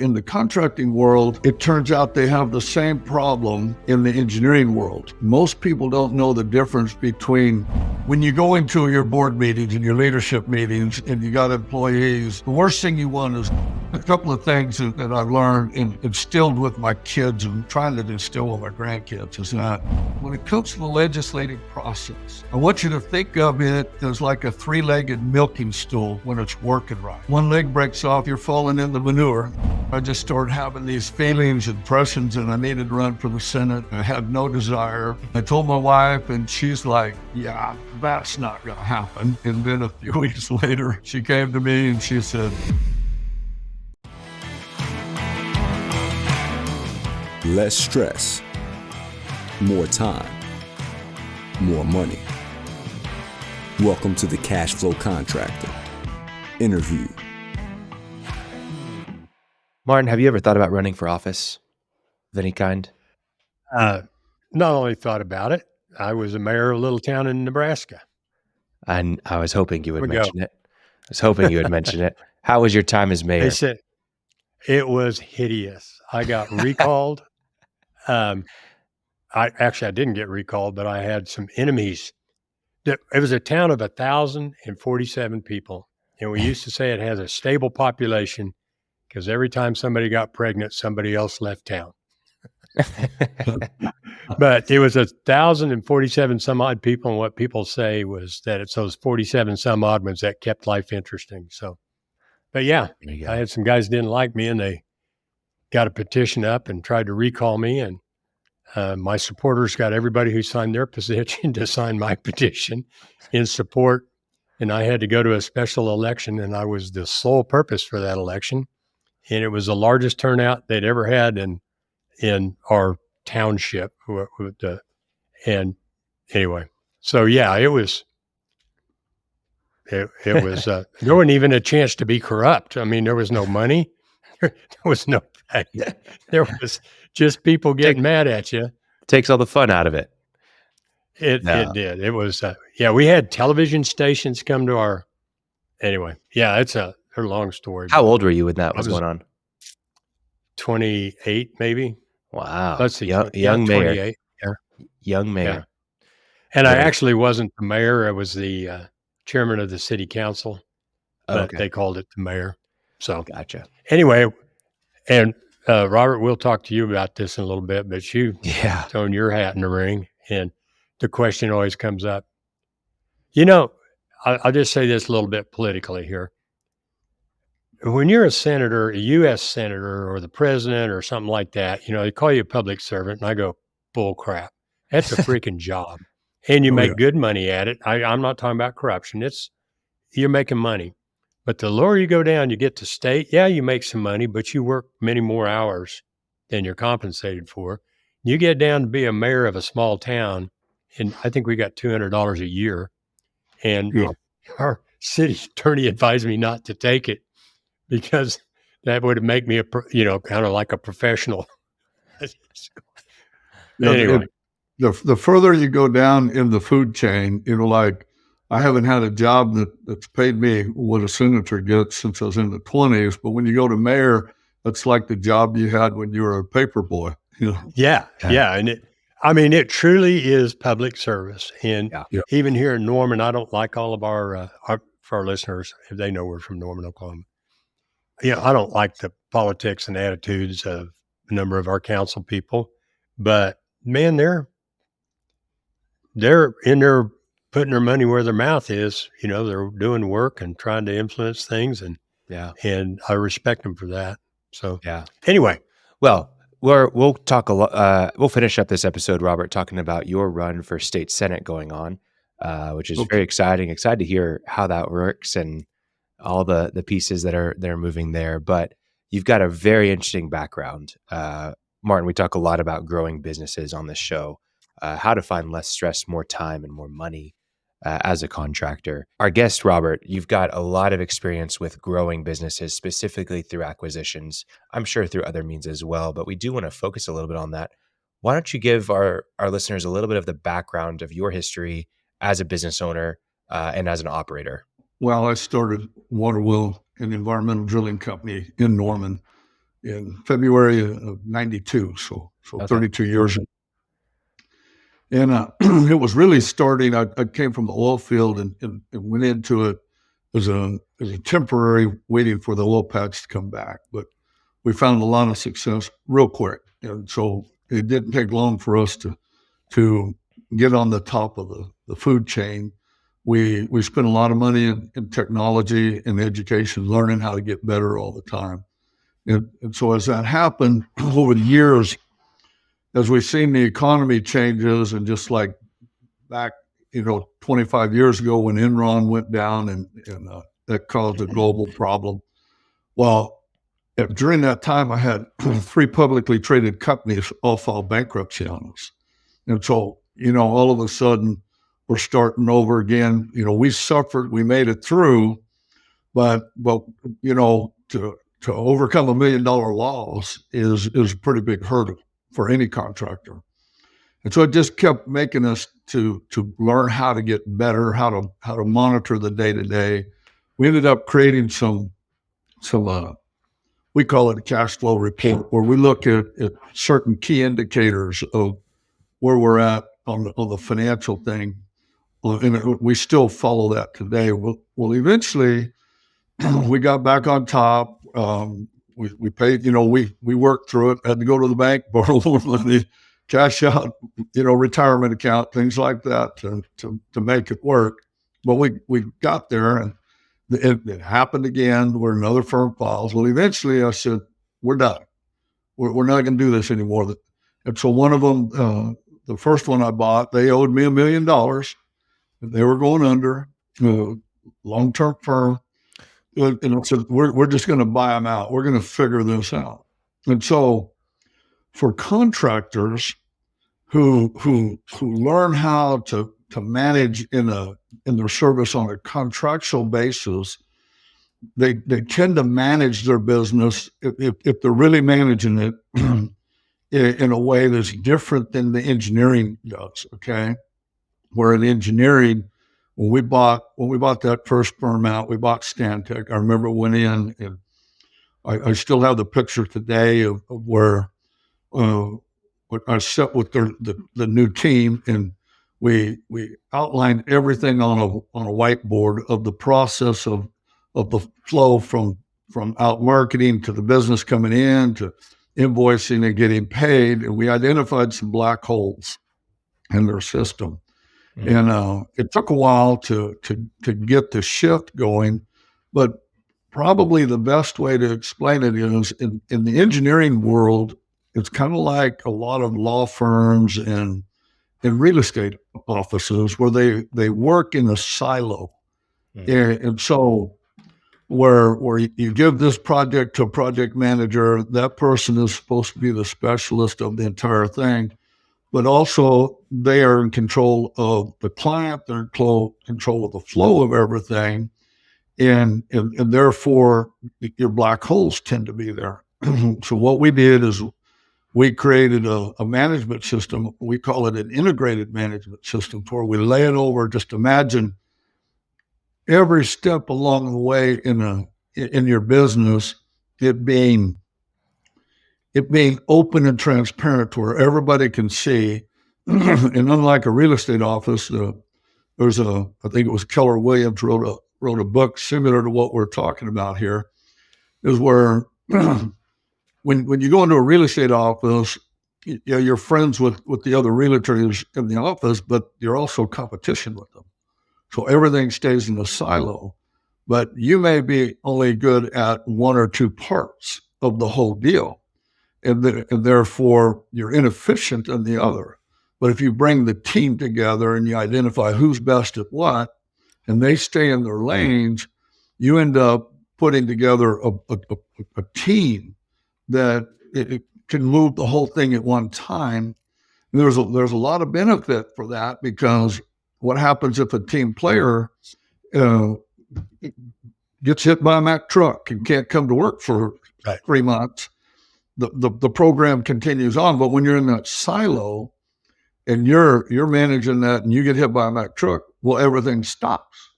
In the contracting world, it turns out they have the same problem in the engineering world. Most people don't know the difference between when you go into your board meetings and your leadership meetings and you got employees, the worst thing you want is a couple of things that I've learned and instilled with my kids and trying to instill with my grandkids is that when it comes to the legislative process, I want you to think of it as like a three-legged milking stool when it's working right. One leg breaks off, you're falling in the manure. I just started having these feelings and impressions and I needed to run for the Senate. I had no desire. I told my wife and she's like, yeah, that's not going to happen. And then a few weeks later, she came to me and she said, less stress, more time, more money. Welcome to the Cash Flow Contractor. Interview. Martin, have you ever thought about running for office of any kind? Not only thought about it, I was a mayor of a little town in Nebraska. And I was hoping you would mention it. How was your time as mayor? They said it was hideous. I got recalled. I didn't get recalled, but I had some enemies. It was a town of 1,047 people. And we used to say it has a stable population because every time somebody got pregnant, somebody else left town. But it was 1,047 some odd people. And what people say was that it's those 47 some odd ones that kept life interesting. So, but yeah, I had some guys didn't like me and they got a petition up and tried to recall me. And my supporters got everybody who signed their petition to sign my petition in support. And I had to go to a special election and I was the sole purpose for that election. And it was the largest turnout they'd ever had in our township. And anyway, so yeah, it was there wasn't even a chance to be corrupt. I mean, there was no money. There was no, there was just people getting mad at you. Takes all the fun out of it. It did. It was, we had television stations come to our, anyway, yeah, it's a long story. How old were you when that was going on? 28, maybe. Wow. Let's see. Young mayor. 28. Yeah. Young mayor. Yeah. And I actually wasn't the mayor. I was the chairman of the city council, but they called it the mayor. So gotcha. Anyway, and Robert, we'll talk to you about this in a little bit, but you thrown your hat in the ring and the question always comes up. You know, I'll just say this a little bit politically here. When you're a senator, a U.S. senator or the president or something like that, you know, they call you a public servant and I go, bull crap. That's a freaking job. And you make good money at it. I'm not talking about corruption. You're making money. But the lower you go down, you get to state, you make some money, but you work many more hours than you're compensated for. You get down to be a mayor of a small town, and I think we got $200 a year. And our city attorney advised me not to take it because that would make me kind of like a professional. Anyway. The further you go down in the food chain, like I haven't had a job that's paid me what a senator gets since I was in the 20s. But when you go to mayor, that's like the job you had when you were a paper boy. Yeah. And it truly is public service. And even here in Norman, I don't like all of for our listeners, if they know we're from Norman, Oklahoma. I don't like the politics and attitudes of a number of our council people, but man, they're in there putting their money where their mouth is. They're doing work and trying to influence things, and I respect them for that. So anyway, well, we'll talk a lot. We'll finish up this episode, Robert, talking about your run for state senate going on, which is very exciting. Excited to hear how that works and all the pieces that are moving there. But you've got a very interesting background, Martin. We talk a lot about growing businesses on this show, how to find less stress, more time, and more money as a contractor. Our guest, Robert, you've got a lot of experience with growing businesses, specifically through acquisitions. I'm sure through other means as well, but we do want to focus a little bit on that. Why don't you give our listeners a little bit of the background of your history as a business owner and as an operator? Well, I started Waterwheel, an environmental drilling company in Norman. in February of 92. So Okay. 32 years. And it was really starting. I came from the oil field and went into it as a temporary, waiting for the oil patch to come back. But we found a lot of success real quick, and so it didn't take long for us to get on the top of the food chain. We spent a lot of money in technology and education, learning how to get better all the time. And so as that happened over the years, as we've seen the economy changes, and just like back, 25 years ago when Enron went down and that caused a global problem. Well, during that time, I had 3 publicly traded companies all file bankruptcy on us. And so, all of a sudden we're starting over again. We suffered, we made it through, but to overcome $1 million loss is a pretty big hurdle for any contractor. And so it just kept making us to learn how to get better, how to monitor the day to day. We ended up creating some we call it a cash flow report, where we look at certain key indicators of where we're at on the financial thing. And we still follow that today. Well, eventually we got back on top. We paid, we worked through it, had to go to the bank, borrow more money, cash out, retirement account, things like that to make it work. But we got there, and it happened again where another firm files. Well, eventually I said, we're done. We're not going to do this anymore. And so one of them, the first one I bought, they owed me $1 million. They were going under, long-term firm. And I said, we're just going to buy them out. We're going to figure this out. And so for contractors who learn how to manage in their service on a contractual basis, they tend to manage their business if they're really managing it in a way that's different than the engineering does. Okay, where in engineering, when we bought that first firm out, we bought Stantec. I remember went in, and I still have the picture today of where I sat with the new team, and we outlined everything on a whiteboard of the process of the flow from out marketing to the business coming in to invoicing and getting paid. And we identified some black holes in their system. Mm-hmm. And it took a while to get the shift going, but probably the best way to explain it is in the engineering world, it's kind of like a lot of law firms and real estate offices where they work in a silo. Mm-hmm. And so where you give this project to a project manager, that person is supposed to be the specialist of the entire thing, but also they are in control of the client, they're in control of the flow of everything, and therefore your black holes tend to be there. So what we did is we created a management system. We call it an integrated management system, where we lay it over. Just imagine every step along the way in your business, it being open and transparent, where everybody can see. And unlike a real estate office, I think it was Keller Williams wrote a book similar to what we're talking about here, is where when you go into a real estate office, you're friends with the other realtors in the office, but you're also competition with them. So everything stays in a silo, but you may be only good at one or two parts of the whole deal. And therefore you're inefficient in the other. But if you bring the team together and you identify who's best at what, and they stay in their lanes, you end up putting together a team that it can move the whole thing at one time. And there's a lot of benefit for that, because what happens if a team player gets hit by a Mack truck and can't come to work for 3 months? The program continues on, but when you're in that silo and you're managing that and you get hit by a Mack truck, well, everything stops.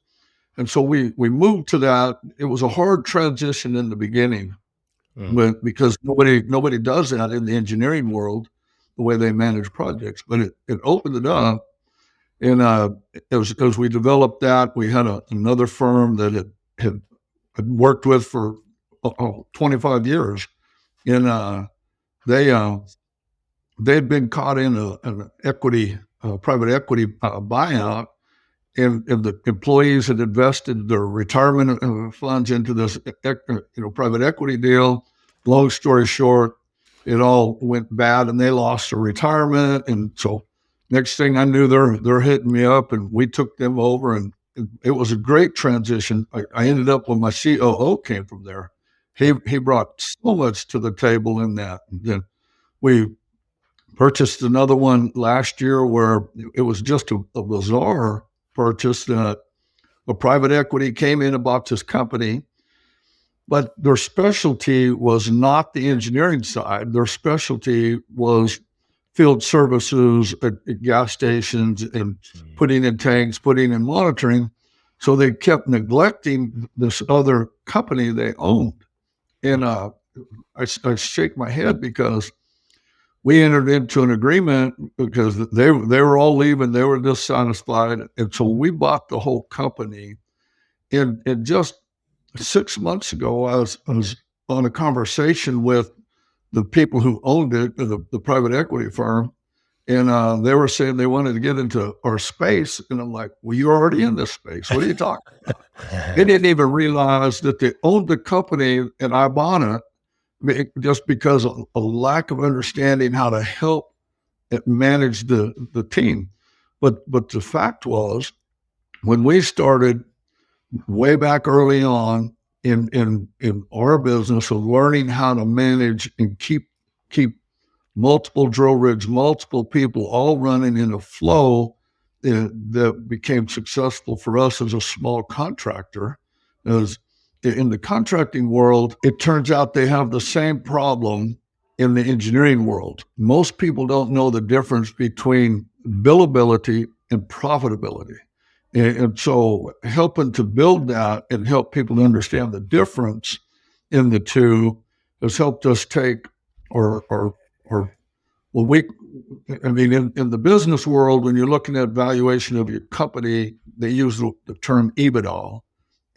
And so we moved to that. It was a hard transition in the beginning, because nobody does that in the engineering world, the way they manage projects. But it opened it up, and as we developed that, we had another firm that had worked with for 25 years, and they'd been caught in an equity, private equity buyout, and the employees had invested their retirement funds into this, private equity deal. Long story short, it all went bad, and they lost their retirement. And so, next thing I knew, they're hitting me up, and we took them over, and it was a great transition. I ended up when my COO came from there. He brought so much to the table in that. And then we purchased another one last year where it was just a bizarre purchase. A private equity came in and bought this company, but their specialty was not the engineering side. Their specialty was field services at gas stations and putting in tanks, putting in monitoring. So they kept neglecting this other company they owned. And I shake my head because we entered into an agreement because they were all leaving. They were dissatisfied. And so we bought the whole company. And just 6 months ago, I was on a conversation with the people who owned it, the private equity firm, and they were saying they wanted to get into our space. And I'm like, well, you're already in this space. What are you talking about? They didn't even realize that they owned the company, and I bought it just because of a lack of understanding how to help it manage the team. But the fact was, when we started way back early on in our business of learning how to manage and keep multiple drill rigs, multiple people all running in a flow that became successful for us as a small contractor. As in the contracting world, it turns out they have the same problem in the engineering world. Most people don't know the difference between billability and profitability. And so helping to build that and help people to understand the difference in the two has helped us take in the business world, when you're looking at valuation of your company, they use the term EBITDA,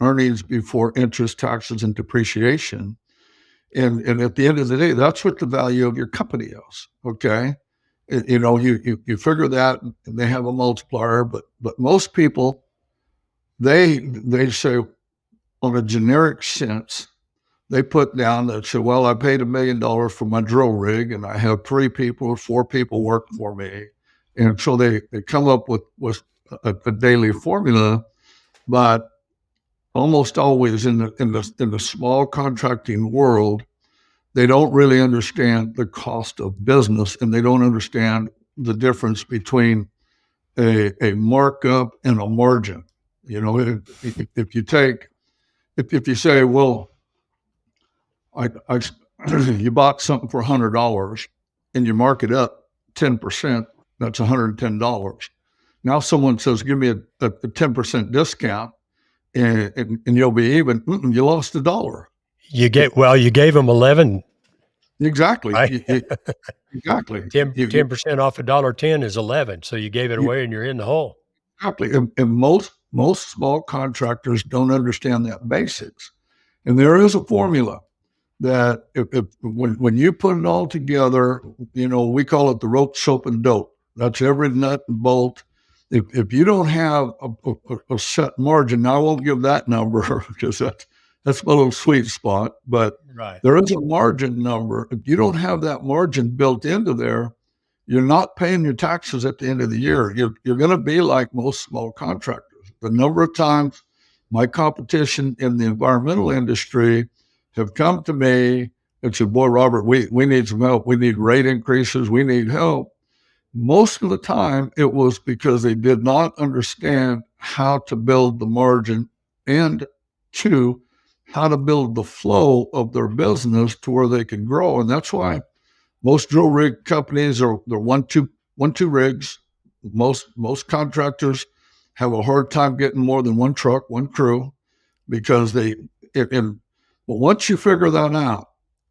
earnings before interest, taxes, and depreciation. And at the end of the day, that's what the value of your company is. Okay. You figure that, and they have a multiplier, but most people, they say, on a generic sense, they put down that say, well, I paid $1 million for my drill rig, and I have 3 people or 4 people working for me. And so they come up with a daily formula, but almost always in the small contracting world, they don't really understand the cost of business, and they don't understand the difference between a markup and a margin. If you say, well, you bought something for $100 and you mark it up 10%, that's $110. Now someone says, give me a 10% discount and you'll be even. You lost $1. You gave them 11. Exactly. Right? Exactly. 10% off $1.10 is 11. So you gave it away and you're in the hole. Exactly. And most small contractors don't understand that basics. And there is a formula that when you put it all together, we call it the rope, soap, and dope. That's every nut and bolt. If you don't have a set margin, now I won't give that number because that's my little sweet spot, but right. There is a margin number. If you don't have that margin built into there, you're not paying your taxes at the end of the year. You're going to be like most small contractors. The number of times my competition in the environmental industry have come to me and said, boy, Robert, we need some help. We need rate increases. We need help. Most of the time, it was because they did not understand how to build the margin and, 2, how to build the flow of their business to where they can grow. And that's why most drill rig companies they're one, two rigs. Most contractors have a hard time getting more than 1 truck, 1 crew, because but once you figure that out,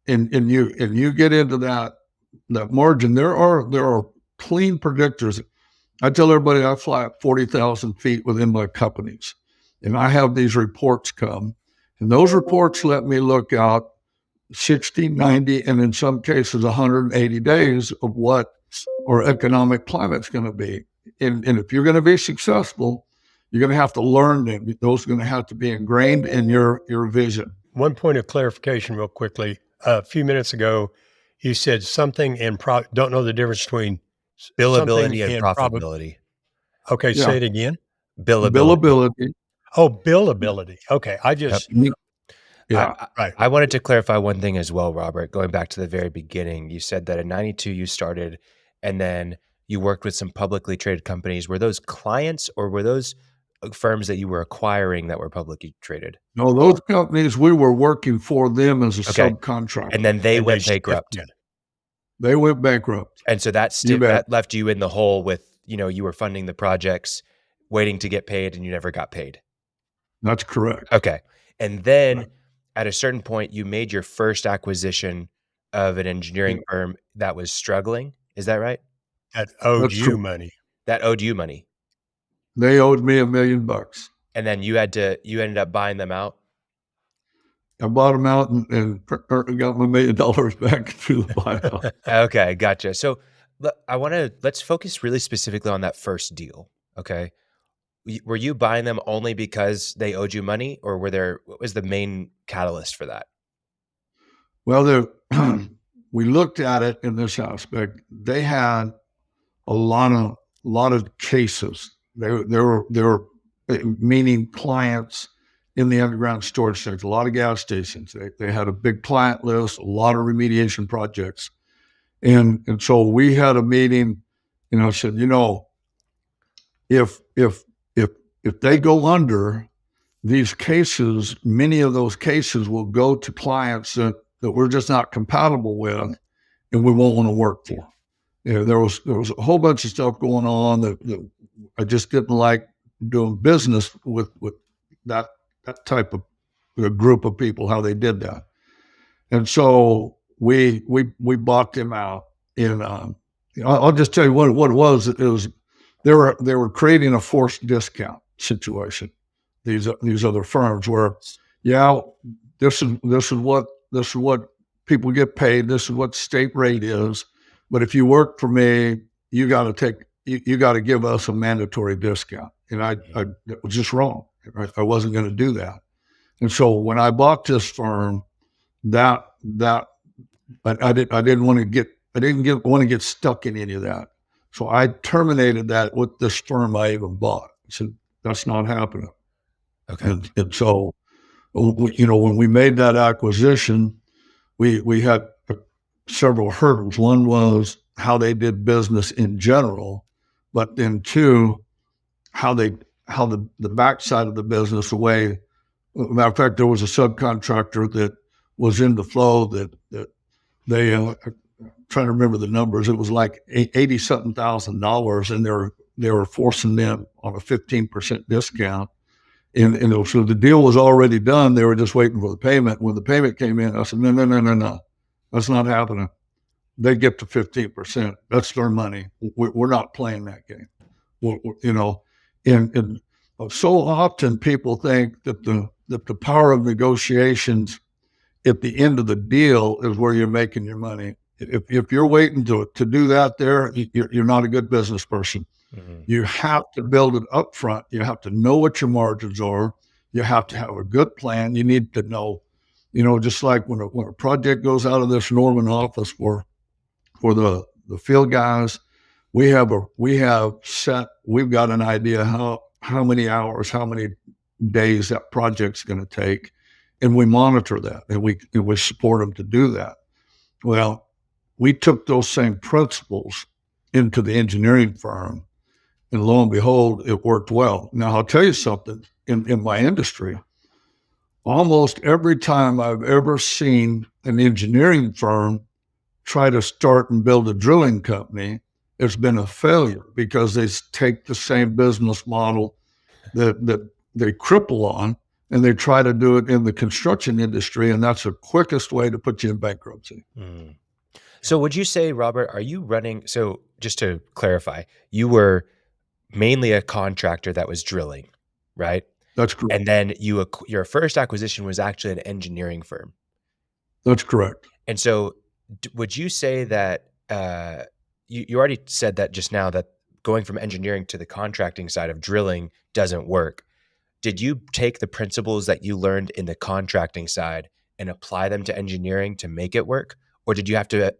and you get into that margin, there are clean predictors. I tell everybody I fly at 40,000 feet within my companies, and I have these reports come, and those reports let me look out 60, 90, and in some cases 180 days of what our economic climate's going to be. And if you're going to be successful, you're going to have to learn them. Those are going to have to be ingrained in your vision. One point of clarification real quickly. A few minutes ago, you said something and don't know the difference between Billability and profitability. Okay, Yeah. say it again. Billability. Oh, billability. Okay, I just Yeah. I wanted to clarify one thing as well, Robert. Going back to the very beginning, you said that in '92 you started, and then you worked with some publicly traded companies. Were those clients, or were those firms that you were acquiring that were publicly traded? No, those companies, we were working for them as a subcontractor. And then they went bankrupt. They went bankrupt. And so that left you in the hole with, you were funding the projects, waiting to get paid, and you never got paid. That's correct. Okay. And then at a certain point, you made your first acquisition of an engineering firm that was struggling. Is that right? That owed you money. That owed you money. They owed me $1 million. And then you ended up buying them out? I bought them out and got my $1 million back through the buyout. Okay, gotcha. So let's focus really specifically on that first deal. Okay. Were you buying them only because they owed you money, or what was the main catalyst for that? Well, we looked at it in this aspect. They had a lot of cases. They were meaning clients in the underground storage sector, a lot of gas stations. They had a big client list, a lot of remediation projects. And so we had a meeting, I said, if they go under, these cases, many of those cases will go to clients that we're just not compatible with, and we won't want to work for. There was a whole bunch of stuff going on that I just didn't like doing business with that type of group of people, how they did that. And so we bought them out. And I'll just tell you what it was. It was they were creating a forced discount situation. These other firms where, this is what people get paid. This is what state rate is. But if you work for me, you got to give us a mandatory discount. And it was just wrong. I wasn't going to do that. And so when I bought this firm, I didn't want to get stuck in any of that. So I terminated that with this firm I even bought. I said, that's not happening. Okay. And so, when we made that acquisition, we had several hurdles. One was how they did business in general, but then two, how the backside of the business, the way, matter of fact, there was a subcontractor that was in the flow that they, I'm trying to remember the numbers. It was like $80-something thousand, and they were forcing them on a 15% discount. And so the deal was already done. They were just waiting for the payment. When the payment came in, I said, no, that's not happening. They get to 15%. That's their money. We're not playing that game. And so often people think that the power of negotiations at the end of the deal is where you're making your money. If you're waiting to do that there, you're not a good business person. Mm-hmm. You have to build it up front. You have to know what your margins are. You have to have a good plan. You need to know, just like when a project goes out of this Norman office for the field guys, we've got an idea how many hours, how many days that project's going to take, and we monitor that, and we support them to do that. Well, we took those same principles into the engineering firm, and lo and behold, it worked well. Now, I'll tell you something, in my industry, almost every time I've ever seen an engineering firm try to start and build a drilling company, it's been a failure because they take the same business model that they cripple on, and they try to do it in the construction industry, and that's the quickest way to put you in bankruptcy. Mm. So would you say, Robert, are you running? So just to clarify, you were mainly a contractor that was drilling, right? That's correct. And then your first acquisition was actually an engineering firm. That's correct. And so would you say that you already said that just now, that going from engineering to the contracting side of drilling doesn't work. Did you take the principles that you learned in the contracting side and apply them to engineering to make it work? Or did you have to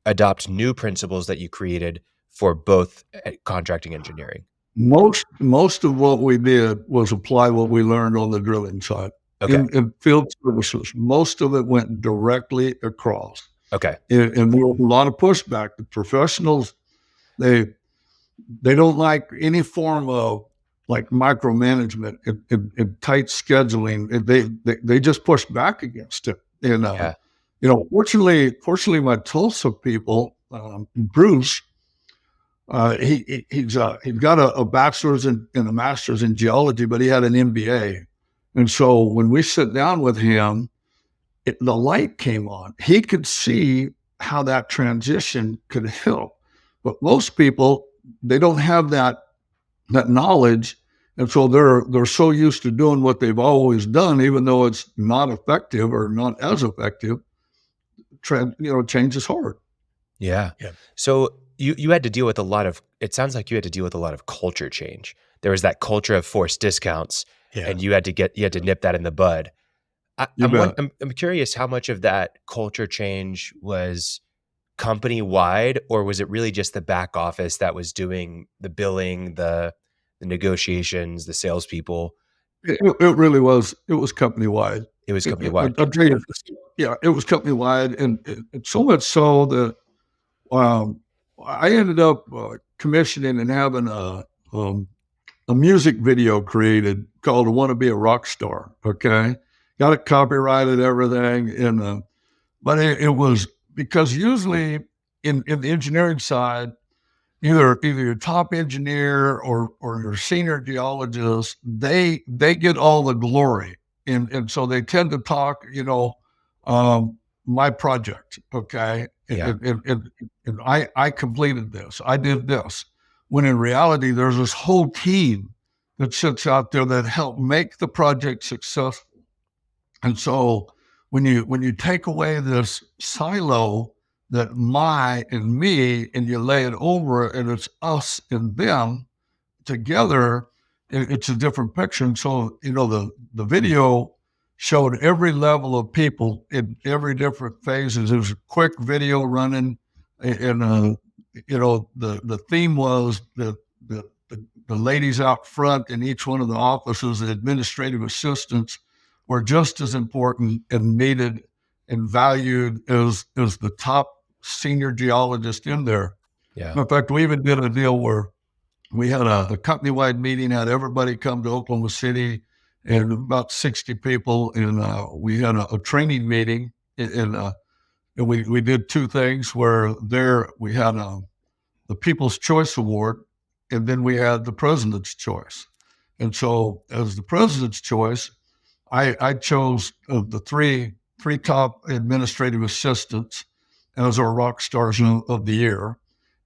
adopt new principles that you created for both contracting and engineering? Most of what we did was apply what we learned on the drilling side. Okay. In field services, most of it went directly across. Okay. And there was a lot of pushback. The professionals, they don't like any form of like micromanagement and tight scheduling. They just push back against it. And fortunately, my Tulsa people, Bruce, he's got a bachelor's and a master's in geology, but he had an MBA. And so when we sit down with him, the light came on. He could see how that transition could help. But most people, they don't have that knowledge. And so they're so used to doing what they've always done, even though it's not effective or not as effective. Change is hard. Yeah. So you had to deal with it sounds like you had to deal with a lot of culture change. There was that culture of forced discounts, and you had to nip that in the bud. I'm curious how much of that culture change was company wide, or was it really just the back office that was doing the billing, the negotiations, the salespeople? It really was. It was company wide. It was company wide. It was company wide, and so much so that I ended up commissioning and having a music video created called "I Want to Be a Rock Star." Okay, got it copyrighted, everything, and but it was because usually in the engineering side, either your top engineer or your senior geologist, they get all the glory, and so they tend to talk, my project, okay, and I completed this, I did this, when in reality there's this whole team that sits out there that helped make the project successful. And so when you take away this silo that my and me, and you lay it over and it's us and them together, it's a different picture. And so, the video showed every level of people in every different phases. It was a quick video running, and the theme was the ladies out front in each one of the offices, the administrative assistants, were just as important and needed and valued as the top senior geologist in there. Yeah. In fact, we even did a deal where we had a company-wide meeting, had everybody come to Oklahoma City, and about 60 people, and we had a training meeting, and we did two things where there we had the People's Choice Award, and then we had the President's Choice. And so as the President's Choice, I chose the three top administrative assistants as our rock stars of the year.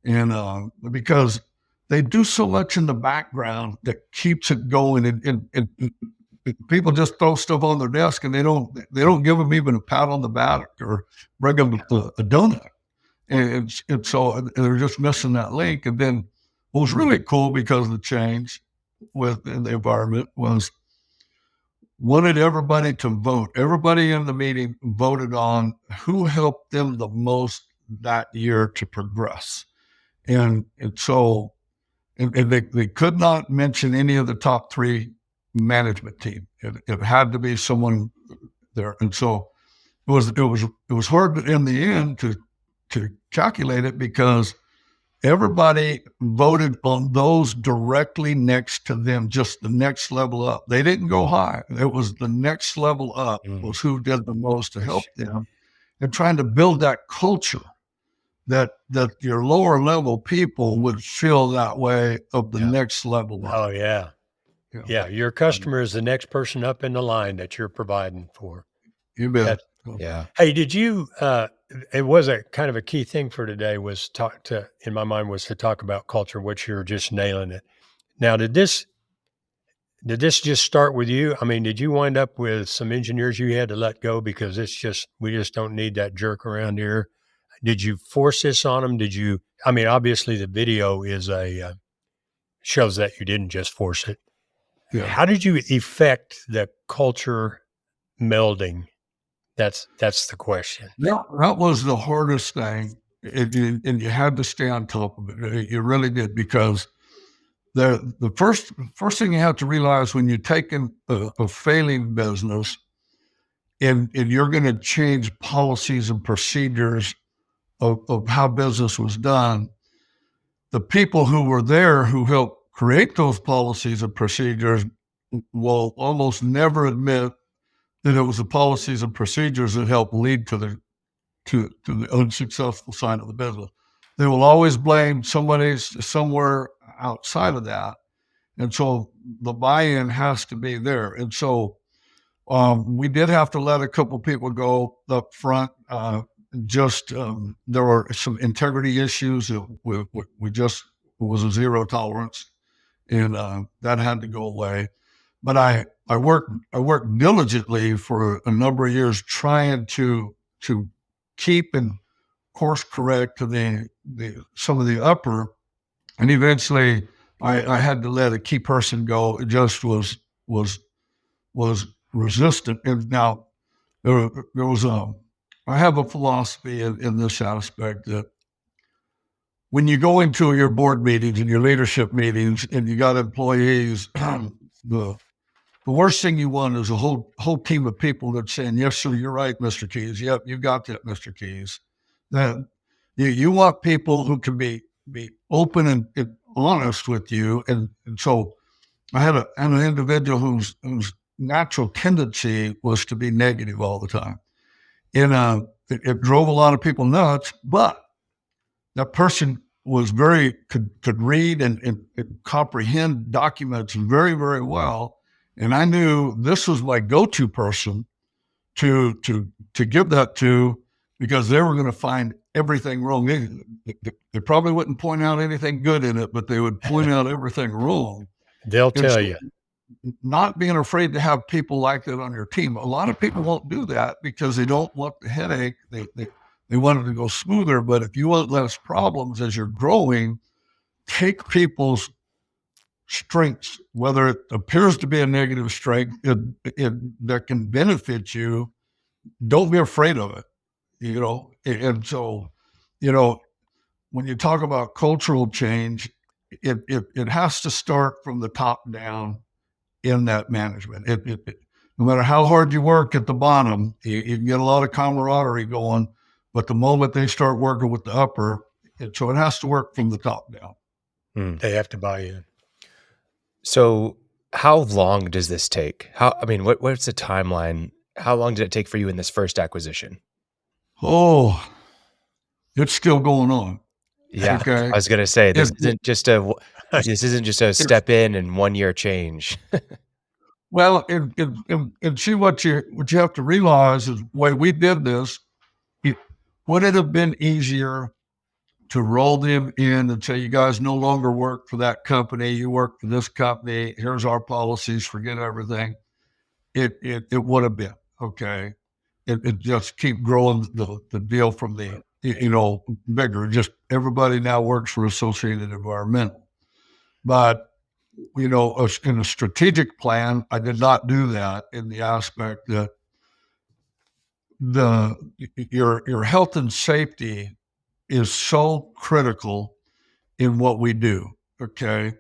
And because they do so much in the background that keeps it going, and people just throw stuff on their desk and they don't give them even a pat on the back or bring them a donut. And so they're just missing that link. And then what was really cool because of the change within the environment was wanted everybody to vote. Everybody in the meeting voted on who helped them the most that year to progress. And so they could not mention any of the top three management team. It had to be someone there. And so it was hard in the end to calculate it because everybody voted on those directly next to them, just the next level up. They didn't go high. It was the next level up was who did the most to help them, and trying to build that culture that your lower level people would feel that way of the next level up. Oh, yeah. Yeah, your customer is the next person up in the line that you're providing for. You bet. Yeah. Hey, did you? It was a kind of a key thing for today was in my mind was to talk about culture, which you're just nailing it. Now, did this just start with you? I mean, did you wind up with some engineers you had to let go because we just don't need that jerk around here? Did you force this on them? Did you? I mean, obviously the video is shows that you didn't just force it. Yeah. How did you effect the culture melding? That's the question. That was the hardest thing, and you had to stay on top of it. You really did, because the first thing you have to realize when you're taking a failing business and you're going to change policies and procedures of how business was done, the people who were there who helped create those policies and procedures will almost never admit that it was the policies and procedures that helped lead to the unsuccessful side of the business. They will always blame somebody somewhere outside of that. And so the buy-in has to be there. And so we did have to let a couple people go up front. There were some integrity issues. It was a zero tolerance, and that had to go away. But I worked diligently for a number of years trying to keep and course correct to some of the upper, and eventually I had to let a key person go. It just was resistant. And now there was I have a philosophy in this aspect that when you go into your board meetings and your leadership meetings and you got employees, the worst thing you want is a whole team of people that's saying, "Yes, sir, you're right, Mr. Keys. Yep, you got that, Mr. Keys." Then you want people who can be open and honest with you. And so I had an individual whose natural tendency was to be negative all the time. And it drove a lot of people nuts, but that person was could read and comprehend documents very, very well. And I knew this was my go-to person to give that to, because they were going to find everything wrong. They probably wouldn't point out anything good in it, but they would point out everything wrong. They'll tell you. Not being afraid to have people like that on your team. A lot of people won't do that because they don't want the headache. They want it to go smoother. But if you want less problems as you're growing, take people's strengths, whether it appears to be a negative strength that can benefit you. Don't be afraid of it, And so, when you talk about cultural change, it has to start from the top down in that management. No matter how hard you work at the bottom, you can get a lot of camaraderie going, but the moment they start working with the upper, so it has to work from the top down. They have to buy in. So how long does this take? What's the timeline? How long did it take for you in this first acquisition? Oh, it's still going on. Yeah. Okay. I was going to say, this isn't just a step in and 1 year change. Well, and see what you have to realize is the way we did this, would it have been easier to roll them in and say, you guys no longer work for that company, you work for this company, here's our policies, forget everything. It would have been, okay. It just keep growing the deal from the, bigger. Just everybody now works for Associated Environmental. But, in a strategic plan, I did not do that in the aspect that your health and safety is so critical in what we do. Okay.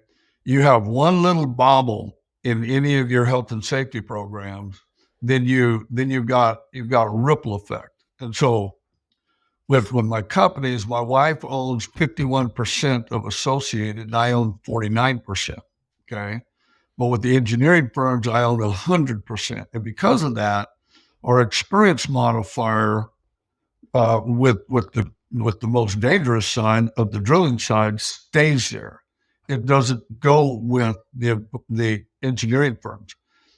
You have one little bobble in any of your health and safety programs, then you've got a ripple effect. And so with my companies, my wife owns 51% of Associated and I own 49%. Okay. But with the engineering firms, I own 100%. And because of that, our experience modifier with the most dangerous side of the drilling side stays there. it doesn't go with the engineering firms.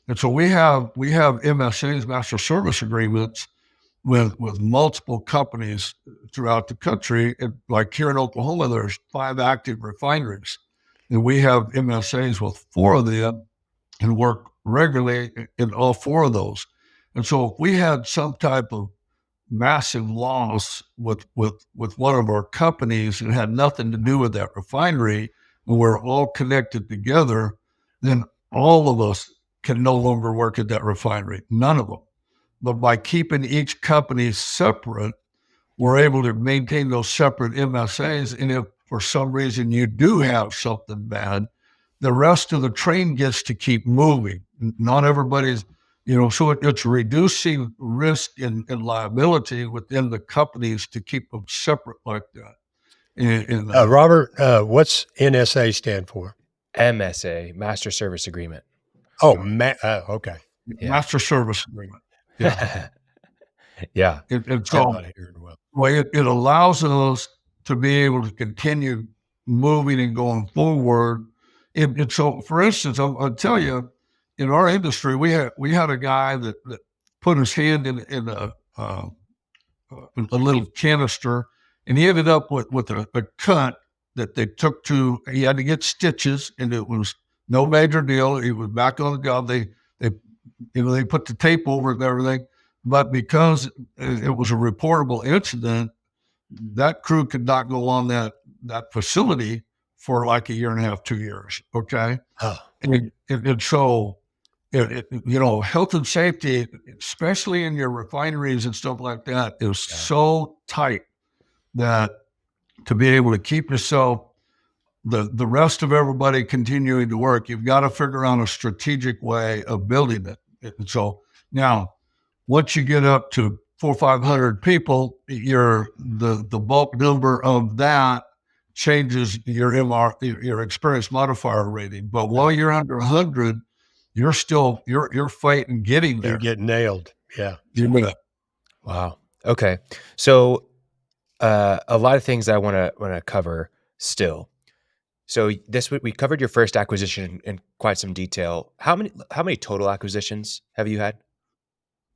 And so we have MSAs, master service agreements, with multiple companies throughout the country. And like here in Oklahoma, there's 5 active refineries, and we have MSAs with 4 of them and work regularly in all 4 of those. And so if we had some type of massive loss with one of our companies and had nothing to do with that refinery, and we're all connected together, then all of us can no longer work at that refinery. None of them. But by keeping each company separate, we're able to maintain those separate MSAs. And if for some reason you do have something bad, the rest of the train gets to keep moving. Not everybody's, so it's reducing risk and liability within the companies to keep them separate like that. Robert, what's NSA stand for? MSA, Master Service Agreement. Oh, okay. Yeah. Master Service Agreement. Yeah. Yeah. It allows us to be able to continue moving and going forward. And so, for instance, I'll tell you, in our industry, we had a guy that put his hand in a little canister, and he ended up with a cut that they took to. He had to get stitches, and it was no major deal. He was back on the job. They put the tape over it and everything, but because it was a reportable incident, that crew could not go on that facility for like a year and a half, 2 years. Okay. And so, health and safety, especially in your refineries and stuff like that, is so tight that to be able to keep yourself, the rest of everybody continuing to work, you've got to figure out a strategic way of building it. And so now, once you get up to 400 or 500 people, the bulk number of that changes your experience modifier rating. But while you're under 100, you're still you're fighting getting there. You get nailed. Yeah. Wow. Okay. So a lot of things I want to cover still. So we covered your first acquisition in quite some detail. How many total acquisitions have you had?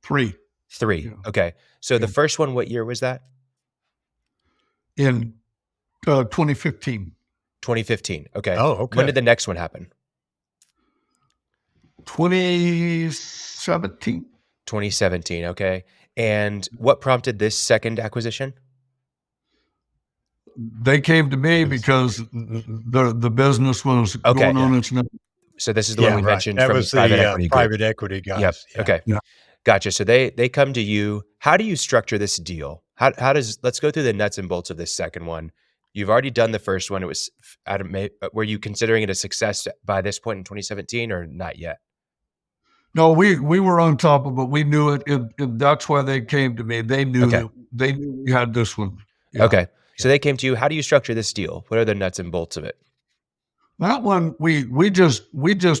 3. 3. Yeah. Okay. So the first one, what year was that? In 2015. 2015. Okay. Oh, okay. When did the next one happen? 2017. 2017. Okay. And what prompted this second acquisition? They came to me because the business was going on its own. So this is the one we mentioned that from was private the equity private equity guys. Yep. Yeah. Okay. Yeah. Gotcha. So they come to you. How do you structure this deal? Let's go through the nuts and bolts of this second one. You've already done the first one. It was were you considering it a success by this point in 2017 or not yet? No, we were on top of it. We knew it. And that's why they came to me. They knew that they knew we had this one. Yeah. Okay. So they came to you. How do you structure this deal? What are the nuts and bolts of it? That one, we just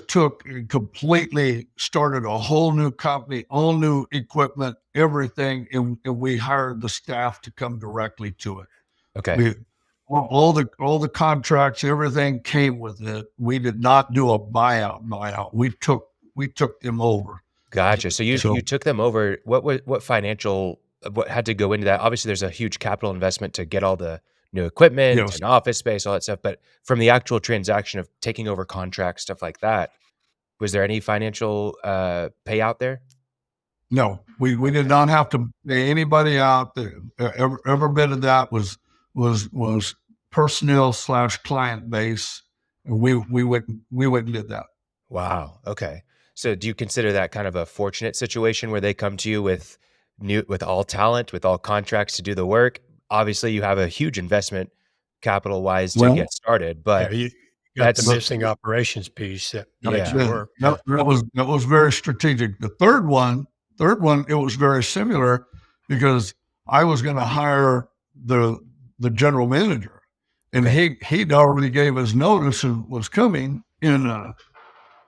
took and completely started a whole new company, all new equipment, everything, and we hired the staff to come directly to it. Okay. All the contracts, everything came with it. We did not do a buyout. We took them over. Gotcha. So you took them over. What had to go into that? Obviously, there's a huge capital investment to get all the new equipment and office space, all that stuff. But from the actual transaction of taking over contracts, stuff like that, was there any financial payout there? No, we did not have to pay anybody out. Every bit of that was personnel / client base. And we went and did that. Wow. Okay. So do you consider that kind of a fortunate situation where they come to you with all talent, with all contracts to do the work? Obviously, you have a huge investment capital wise to get started, but you got the missing operations piece that makes it work. That was very strategic. The third one, it was very similar because I was going to hire the general manager, and he'd already gave us notice and was coming, and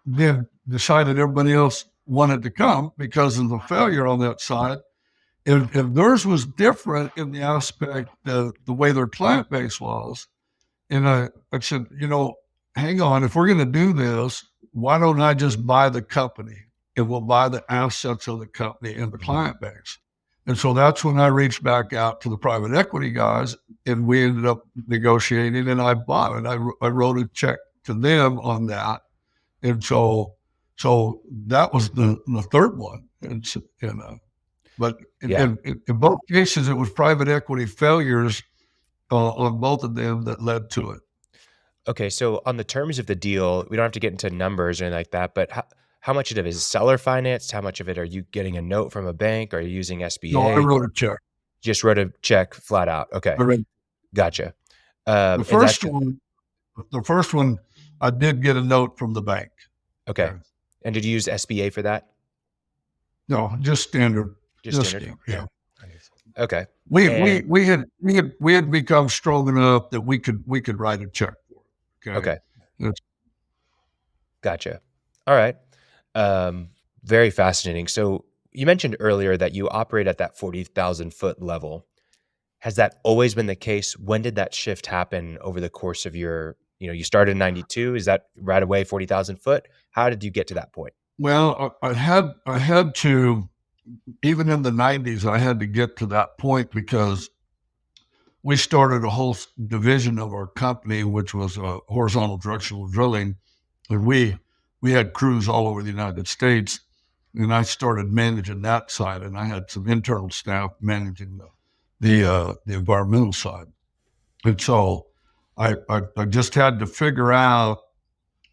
then decided everybody else wanted to come because of the failure on that side. And theirs was different in the aspect of the way their client base was. And I said, hang on, if we're going to do this, why don't I just buy the company and we'll buy the assets of the company and the client base? And so that's when I reached back out to the private equity guys, and we ended up negotiating, and I bought it. I wrote a check to them on that. And so that was the third one. But in both cases, it was private equity failures on both of them that led to it. Okay, so on the terms of the deal, we don't have to get into numbers or anything like that, but how much of it is seller financed? How much of it are you getting a note from a bank? Are you using SBA? No, I wrote a check. Just wrote a check flat out. Okay, gotcha. The first one, I did get a note from the bank. Okay, and did you use SBA for that? No, just standard. Just standard. Yeah. Okay. We had become strong enough that we could write a check for it. Okay. Gotcha. All right. Very fascinating. So you mentioned earlier that you operate at that 40,000 foot level. Has that always been the case? When did that shift happen over the course of your, you started in 92. Is that right away 40,000 foot? How did you get to that point? Well, I had to, even in the 90s, I had to get to that point because we started a whole division of our company, which was horizontal directional drilling. And we had crews all over the United States, and I started managing that side, and I had some internal staff managing the environmental side. And so I just had to figure out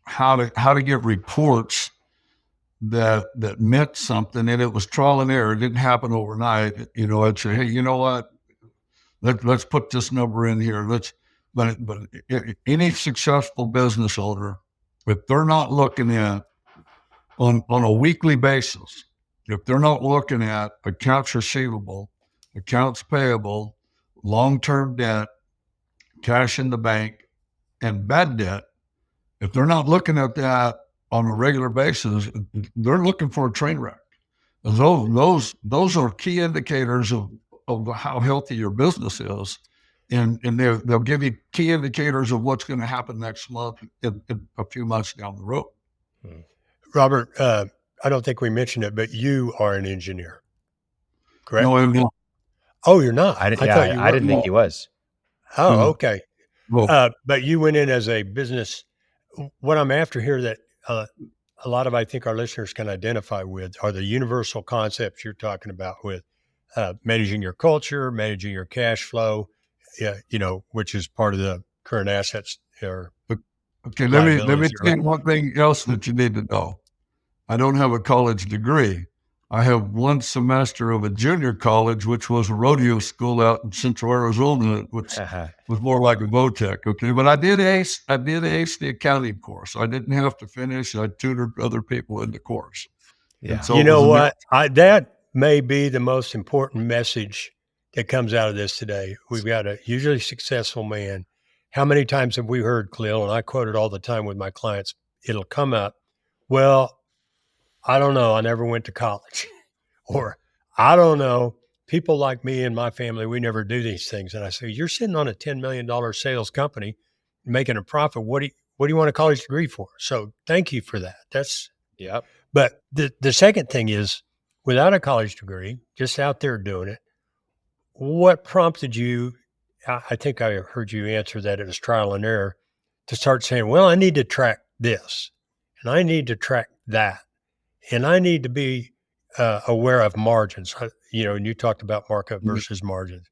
how to get reports that meant something, and it was trial and error. It didn't happen overnight. I'd say, hey, you know what? Let's put this number in here. But any successful business owner, if they're not looking at on a weekly basis, if they're not looking at accounts receivable, accounts payable, long-term debt, cash in the bank, and bad debt, if they're not looking at that on a regular basis, they're looking for a train wreck. And those are key indicators of how healthy your business is. And they'll give you key indicators of what's going to happen next month in a few months down the road. Robert, I don't think we mentioned it, but you are an engineer, correct? No, I'm not. Oh, you're not? I didn't think he was. Oh, okay. Well, but you went in as a business. What I'm after here that a lot of, I think, our listeners can identify with are the universal concepts you're talking about with managing your culture, managing your cash flow, which is part of the current assets. Okay, let me tell you one thing else that you need to know. I don't have a college degree. I have one semester of a junior college, which was a rodeo school out in Central Arizona, which was more like a VOTEC. Okay, but I did ace the accounting course. I didn't have to finish. I tutored other people in the course. Yeah. So you know what? That may be the most important message that comes out of this today. We've got a hugely successful man. How many times have we heard, Khalil, and I quote it all the time with my clients, it'll come up, well, I don't know, I never went to college. Or, I don't know, people like me and my family, we never do these things. And I say, you're sitting on a $10 million sales company making a profit. What do you want a college degree for? So thank you for that. Yep. But the second thing is, without a college degree, just out there doing it, what prompted you, I think I heard you answer that it was trial and error, to start saying, well, I need to track this, and I need to track that, and I need to be aware of margins. And you talked about markup versus margins.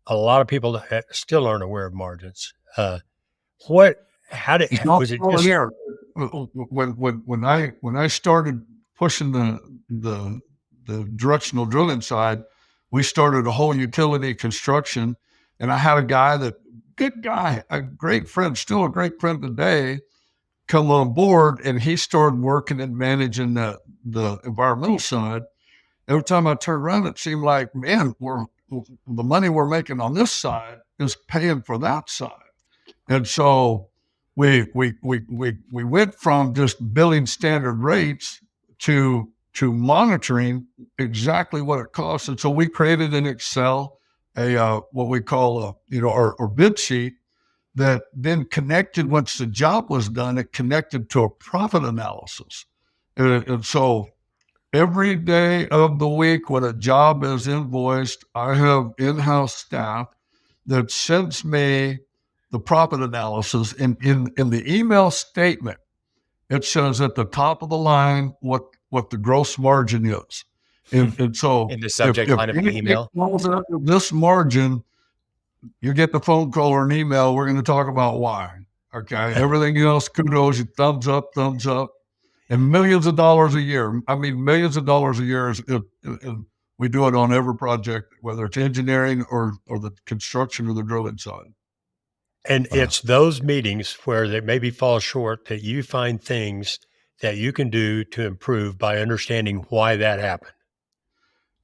A lot of people still aren't aware of margins. Was it just here? When I started pushing the directional drilling side, we started a whole utility construction, and I had a guy good guy, a great friend, still a great friend today, come on board, and he started working and managing the environmental side. Every time I turned around, it seemed like, man, the money we're making on this side is paying for that side. And so we went from just billing standard rates to monitoring exactly what it costs. And so we created in Excel what we call our bid sheet that then connected, once the job was done, it connected to a profit analysis. And so every day of the week when a job is invoiced, I have in-house staff that sends me the profit analysis. In the email statement, it says at the top of the line what the gross margin is. And so In the subject line of the email, falls out of this margin, you get the phone call or an email. We're going to talk about why. Okay. Everything else, kudos, thumbs up, and millions of dollars a year. I mean, millions of dollars a year. We do it on every project, whether it's engineering or the construction or the drilling side. And it's those meetings where they maybe fall short that you find things that you can do to improve by understanding why that happened.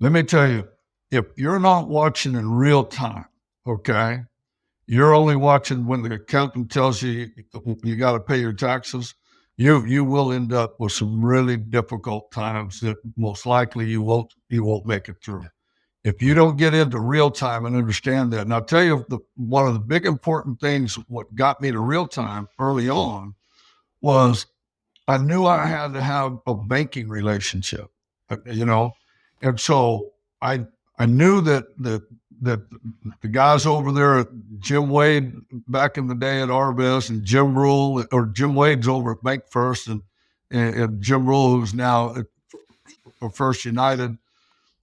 Let me tell you, if you're not watching in real time, okay, you're only watching when the accountant tells you you got to pay your taxes, you will end up with some really difficult times that most likely you won't make it through. If you don't get into real time and understand that, and I'll tell you, one of the big important things, what got me to real time early on, was I knew I had to have a banking relationship, and so I knew that the guys over there, Jim Wade back in the day at Arvest, and Jim Wade's over at Bank First, and Jim Rule, who's now at First United.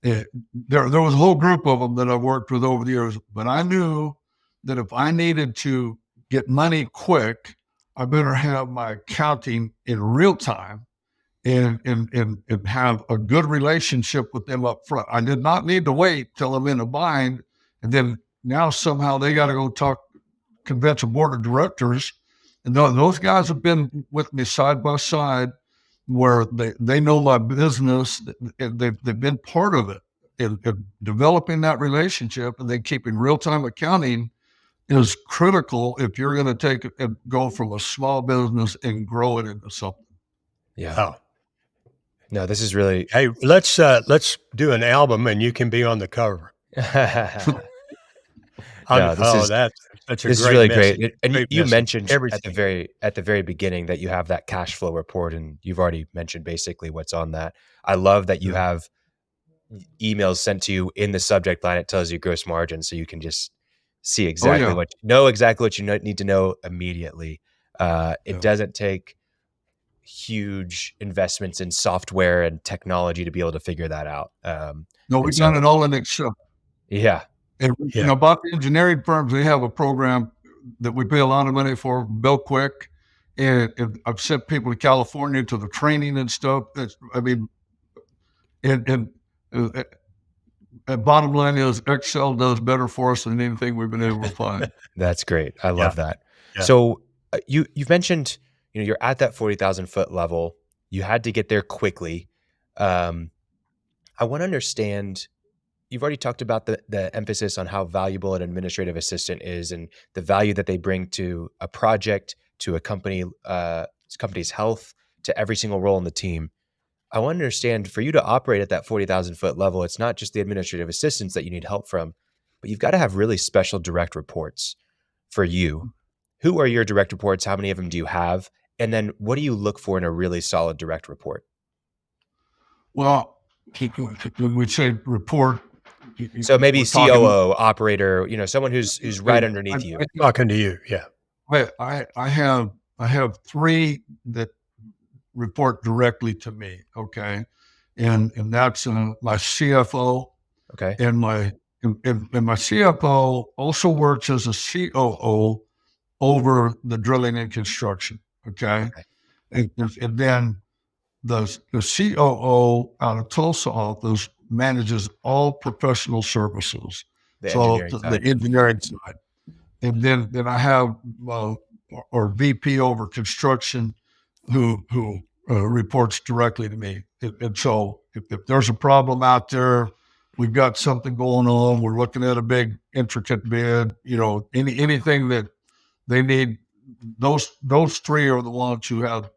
There was a whole group of them that I've worked with over the years, but I knew that if I needed to get money quick, I better have my accounting in real time and have a good relationship with them up front. I did not need to wait till I'm in a bind, and then now somehow they got to go convince a board of directors. And those guys have been with me side by side, where they know my business, and they've been part of it, and developing that relationship, and then keeping real-time accounting is critical if you're going to take it and go from a small business and grow it into something. yeah. Oh, No, this is really. hey, let's do an album and you can be on the cover. No, that's a this great is really message. great. And Great you message. mentioned Everything. at the very beginning that you have that cash flow report, and you've already mentioned basically what's on that. I love that you have emails sent to you in the subject line. It tells you gross margin, so you can just see exactly what you need to know immediately. It doesn't take huge investments in software and technology to be able to figure that out. We've done it all in Excel. Yeah. And about the engineering firms, they have a program that we pay a lot of money for, Bill Quick, and I've sent people to California to the training and stuff. Bottom line is Excel does better for us than anything we've been able to find. That's great. I love that. Yeah. So you've mentioned, you're at that 40,000 foot level. You had to get there quickly. I want to understand. You've already talked about the emphasis on how valuable an administrative assistant is and the value that they bring to a project, to a company's health, to every single role in the team. I want to understand, for you to operate at that 40,000 foot level, it's not just the administrative assistants that you need help from, but you've got to have really special direct reports for you. Who are your direct reports? How many of them do you have? And then what do you look for in a really solid direct report? Well, when we say report, so maybe COO, operator, someone who's right underneath you. Talking to you, yeah. I have three that report directly to me, okay, and that's my CFO, okay, and my CFO also works as a COO over the drilling and construction, okay. And then the COO out of Tulsa office manages all professional services, the engineering side. And then I have or VP over construction who reports directly to me. And so if there's a problem out there, we've got something going on, we're looking at a big intricate bid, anything that they need, those three are the ones who have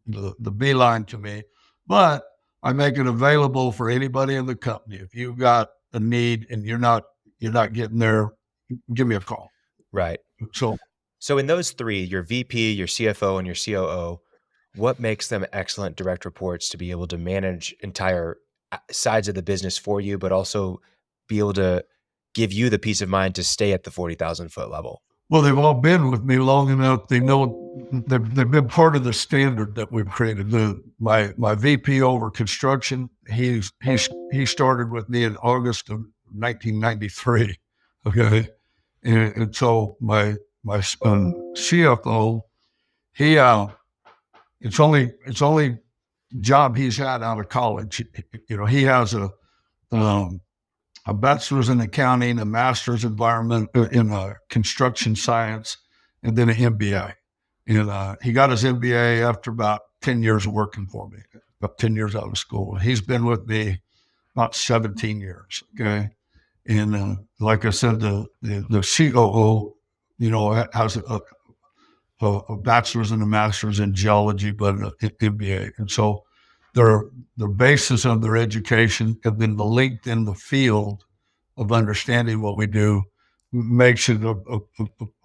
the beeline to me. But I make it available for anybody in the company. If you've got a need and you're not getting there, give me a call. Right. So So in those three, your VP, your CFO, and your COO, what makes them excellent direct reports to be able to manage entire sides of the business for you, but also be able to give you the peace of mind to stay at the 40,000 foot level? Well, they've all been with me long enough. They know they've been part of the standard that we've created. My VP over construction, he started with me in August of 1993. Okay, and so my CFO, he it's only job he's had out of college. He has a bachelor's in accounting, a master's in construction science, and then an MBA. And he got his MBA after about 10 years of working for me, about 10 years out of school. He's been with me about 17 years. Okay. And like I said, the COO, has a bachelor's and a master's in geology, but an MBA. And so the basis of their education have been the link in the field of understanding what we do makes it a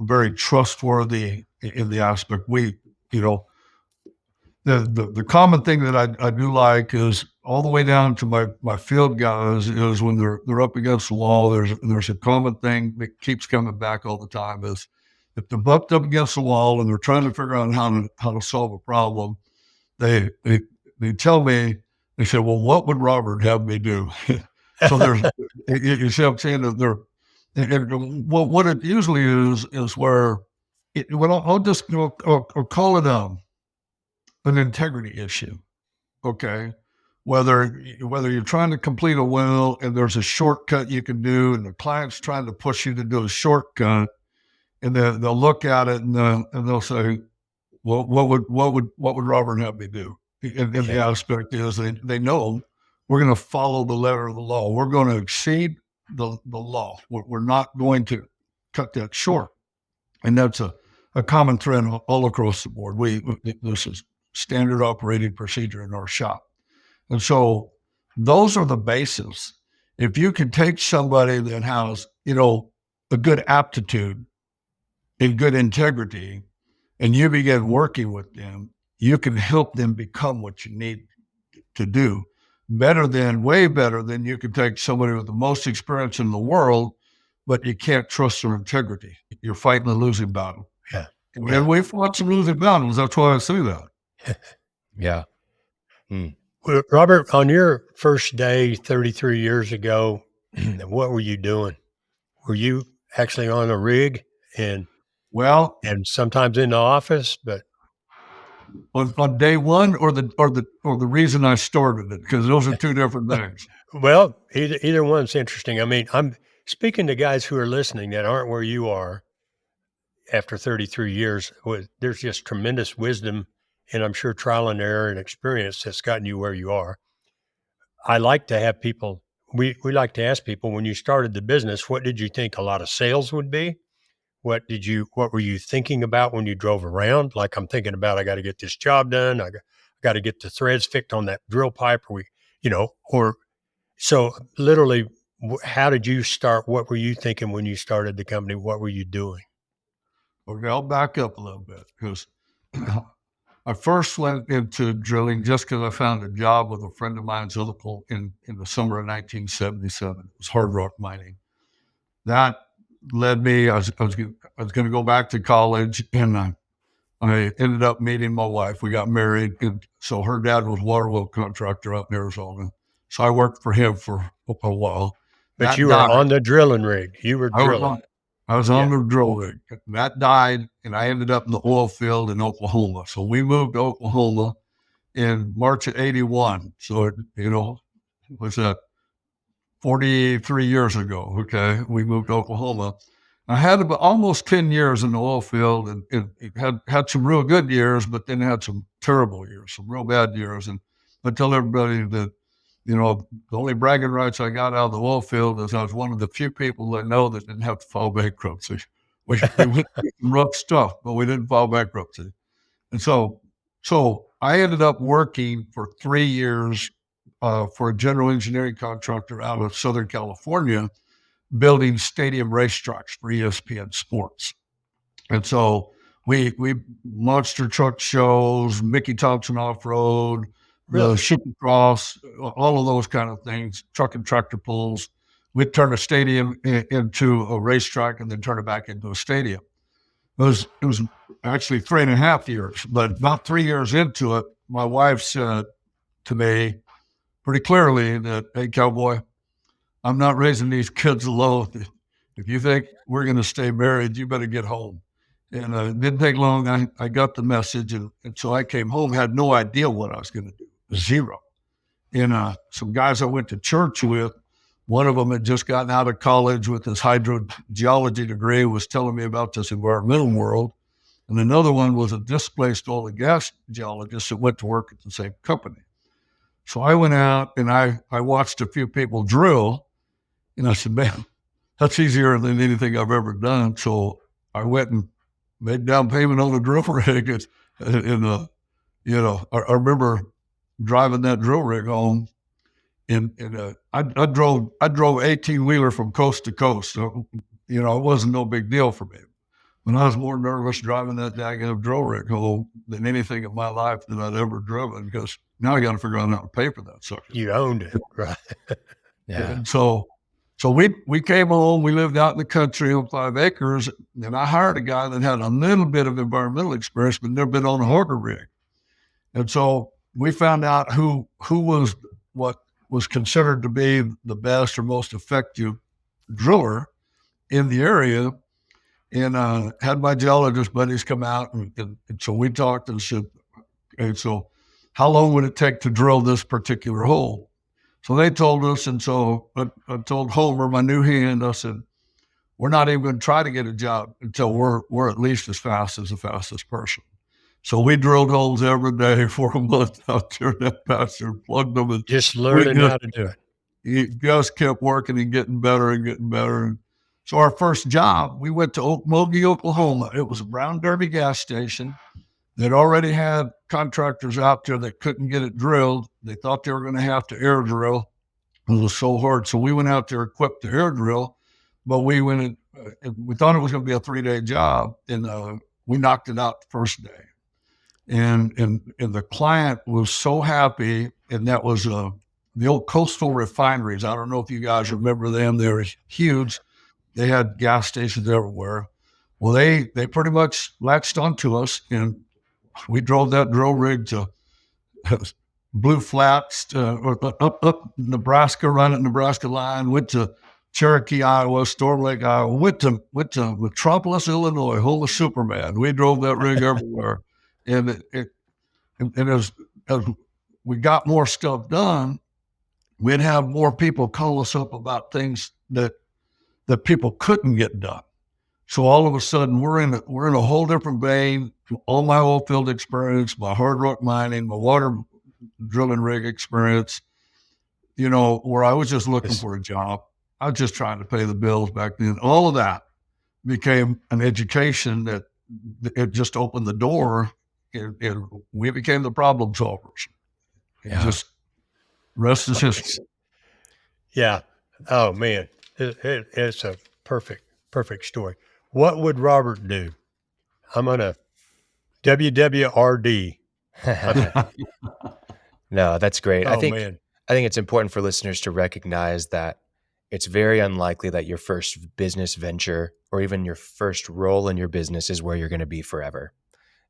very trustworthy in the aspect. The common thing that I do like is all the way down to my field guys is when they're up against the wall, there's a common thing that keeps coming back all the time is if they're bumped up against the wall and they're trying to figure out how to solve a problem, they tell me, they say, well, what would Robert have me do? So there's, you see what I'm saying? What it usually is where I'll just I'll call it an integrity issue. Okay. Whether you're trying to complete a well and there's a shortcut you can do and the client's trying to push you to do a shortcut, and then they'll look at it and they'll say, well, what would Robert have me do? And the aspect is they know we're going to follow the letter of the law. We're going to exceed the law. We're not going to cut that short. And that's a common thread all across the board. This is standard operating procedure in our shop. And so those are the bases. If you can take somebody that has, a good aptitude and good integrity, and you begin working with them, you can help them become what you need to do way better than you can take somebody with the most experience in the world, but you can't trust their integrity. You're fighting a losing battle. Yeah. And we fought some losing battles. That's why I say that. Yeah. Well, Robert, on your first day 33 years ago, what were you doing? Were you actually on a rig and sometimes in the office, but on day one or the reason I started it, because those are two different things. Well, either one's interesting. I mean, I'm speaking to guys who are listening that aren't where you are after 33 years. There's just tremendous wisdom and I'm sure trial and error and experience that's gotten you where you are. I like to have people, we like to ask people, when you started the business, what did you think a lot of sales would be? What were you thinking about when you drove around? Like, I'm thinking about, I got to get this job done. I got to get the threads fixed on that drill pipe, so literally, how did you start? What were you thinking when you started the company? What were you doing? Okay, I'll back up a little bit because I first went into drilling just because I found a job with a friend of mine's uncle in the summer of 1977. It was hard rock mining. That led me, I was going to go back to college, and I ended up meeting my wife. We got married, and so her dad was a water well contractor out in Arizona. So I worked for him for a while. But you were on the drilling rig. You were drilling. I was on the drill rig. That died, and I ended up in the oil field in Oklahoma. So we moved to Oklahoma in March of 81. So it was that 43 years ago. Okay, we moved to Oklahoma. I had about almost 10 years in the oil field, and it had some real good years, but then had some terrible years, some real bad years. And I tell everybody that, the only bragging rights I got out of the oil field is I was one of the few people that know that didn't have to file bankruptcy. We went through some rough stuff, but we didn't file bankruptcy. And so I ended up working for 3 years for a general engineering contractor out of Southern California, building stadium racetracks for ESPN Sports. And so we monster truck shows, Mickey Thompson Off-Road, the Supercross, all of those kind of things, truck and tractor pulls. We'd turn a stadium into a racetrack and then turn it back into a stadium. It was actually 3.5 years, but about 3 years into it, my wife said to me pretty clearly that, hey, cowboy, I'm not raising these kids alone. If you think we're going to stay married, you better get home. And it didn't take long. I got the message. And so I came home, had no idea what I was going to do. Zero. And some guys I went to church with, one of them had just gotten out of college with his hydrogeology degree, was telling me about this environmental world. And another one was a displaced oil and gas geologist that went to work at the same company. So I went out and I watched a few people drill. And I said, man, that's easier than anything I've ever done. So I went and made down payment on the drill rig. And I remember driving that drill rig home. And I drove 18-wheeler from coast to coast. So, it wasn't no big deal for me. But I was more nervous driving that daggone drill rig home than anything in my life that I'd ever driven, because now I got to figure out how to pay for that sucker. You owned it, right? Yeah. And so we came home. We lived out in the country on 5 acres, and I hired a guy that had a little bit of environmental experience, but never been on a harbor rig. And so we found out who was what was considered to be the best or most effective driller in the area, and had my geologist buddies come out. And so we talked and said, okay, so how long would it take to drill this particular hole? So they told us, and so I told Homer, my new hand, I said, we're not even going to try to get a job until we're at least as fast as the fastest person. So we drilled holes every day for a month out there in that pasture, plugged them. And just learning how to do it. He just kept working and getting better and getting better. And so our first job, we went to Okmulgee, Oklahoma. It was a Brown Derby gas station that already had contractors out there that couldn't get it drilled. They thought they were going to have to air drill. It was so hard. So we went out there equipped to air drill, but we went and we thought it was going to be a 3-day job, and we knocked it out the first day. And the client was so happy, and that was the old Coastal Refineries. I don't know if you guys remember them. They were huge. They had gas stations everywhere. Well, they pretty much latched onto us, and we drove that drill rig to Blue Flats, up Nebraska, run at Nebraska line, went to Cherokee, Iowa, Storm Lake, Iowa, went to Metropolis, Illinois, home of Superman. We drove that rig everywhere. And as we got more stuff done, we'd have more people call us up about things that people couldn't get done. So all of a sudden, we're in a whole different vein. All my oil field experience, my hard rock mining, my water drilling rig experience, where I was just looking for a job. I was just trying to pay the bills back then. All of that became an education that it just opened the door. And we became the problem solvers. Just rest is history. Yeah. Oh man, it's a perfect story. What would Robert do? I'm gonna WWRD. No, that's great. Oh, I think man. it's important for listeners to recognize that it's very unlikely that your first business venture or even your first role in your business is where you're going to be forever.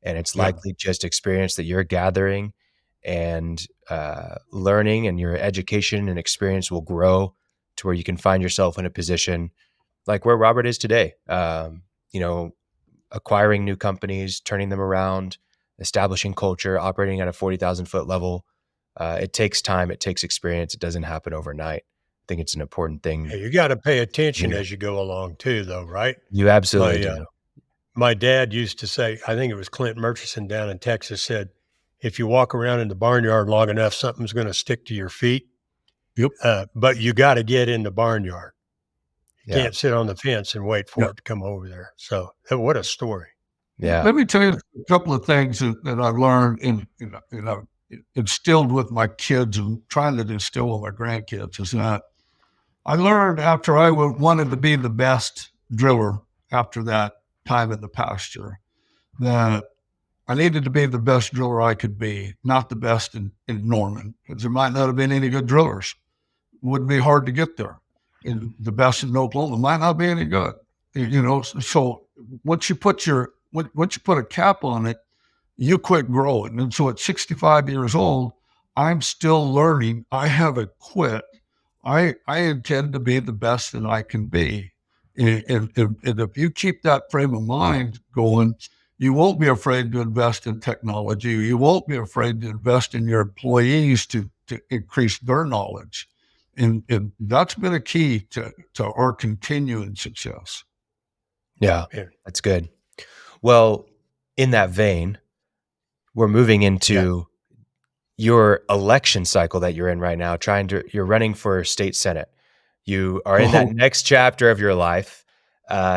And it's likely just experience that you're gathering and learning, and your education and experience will grow to where you can find yourself in a position like where Robert is today, acquiring new companies, turning them around, establishing culture, operating at a 40,000 foot level. It takes time. It takes experience. It doesn't happen overnight. I think it's an important thing. Hey, you got to pay attention as you go along too, though, right? You absolutely do. My dad used to say, I think it was Clint Murchison down in Texas, said, if you walk around in the barnyard long enough, something's going to stick to your feet. Yep. But you got to get in the barnyard. You can't sit on the fence and wait for it to come over there. So what a story. Yeah. Let me tell you a couple of things that I've learned and instilled with my kids and trying to instill with my grandkids is that I learned after I wanted to be the best driller after that time in the pasture that I needed to be the best driller I could be, not the best in Norman, because there might not have been any good drillers. It wouldn't be hard to get there. And the best in Oklahoma might not be any good. So once you put a cap on it, you quit growing. And so at 65 years old, I'm still learning. I haven't quit. I intend to be the best that I can be. And if you keep that frame of mind going, you won't be afraid to invest in technology. You won't be afraid to invest in your employees to increase their knowledge. And that's been a key to our continuing success. Yeah, that's good. Well, in that vein, we're moving into your election cycle that you're in right now. You're running for state senate. You are in that next chapter of your life.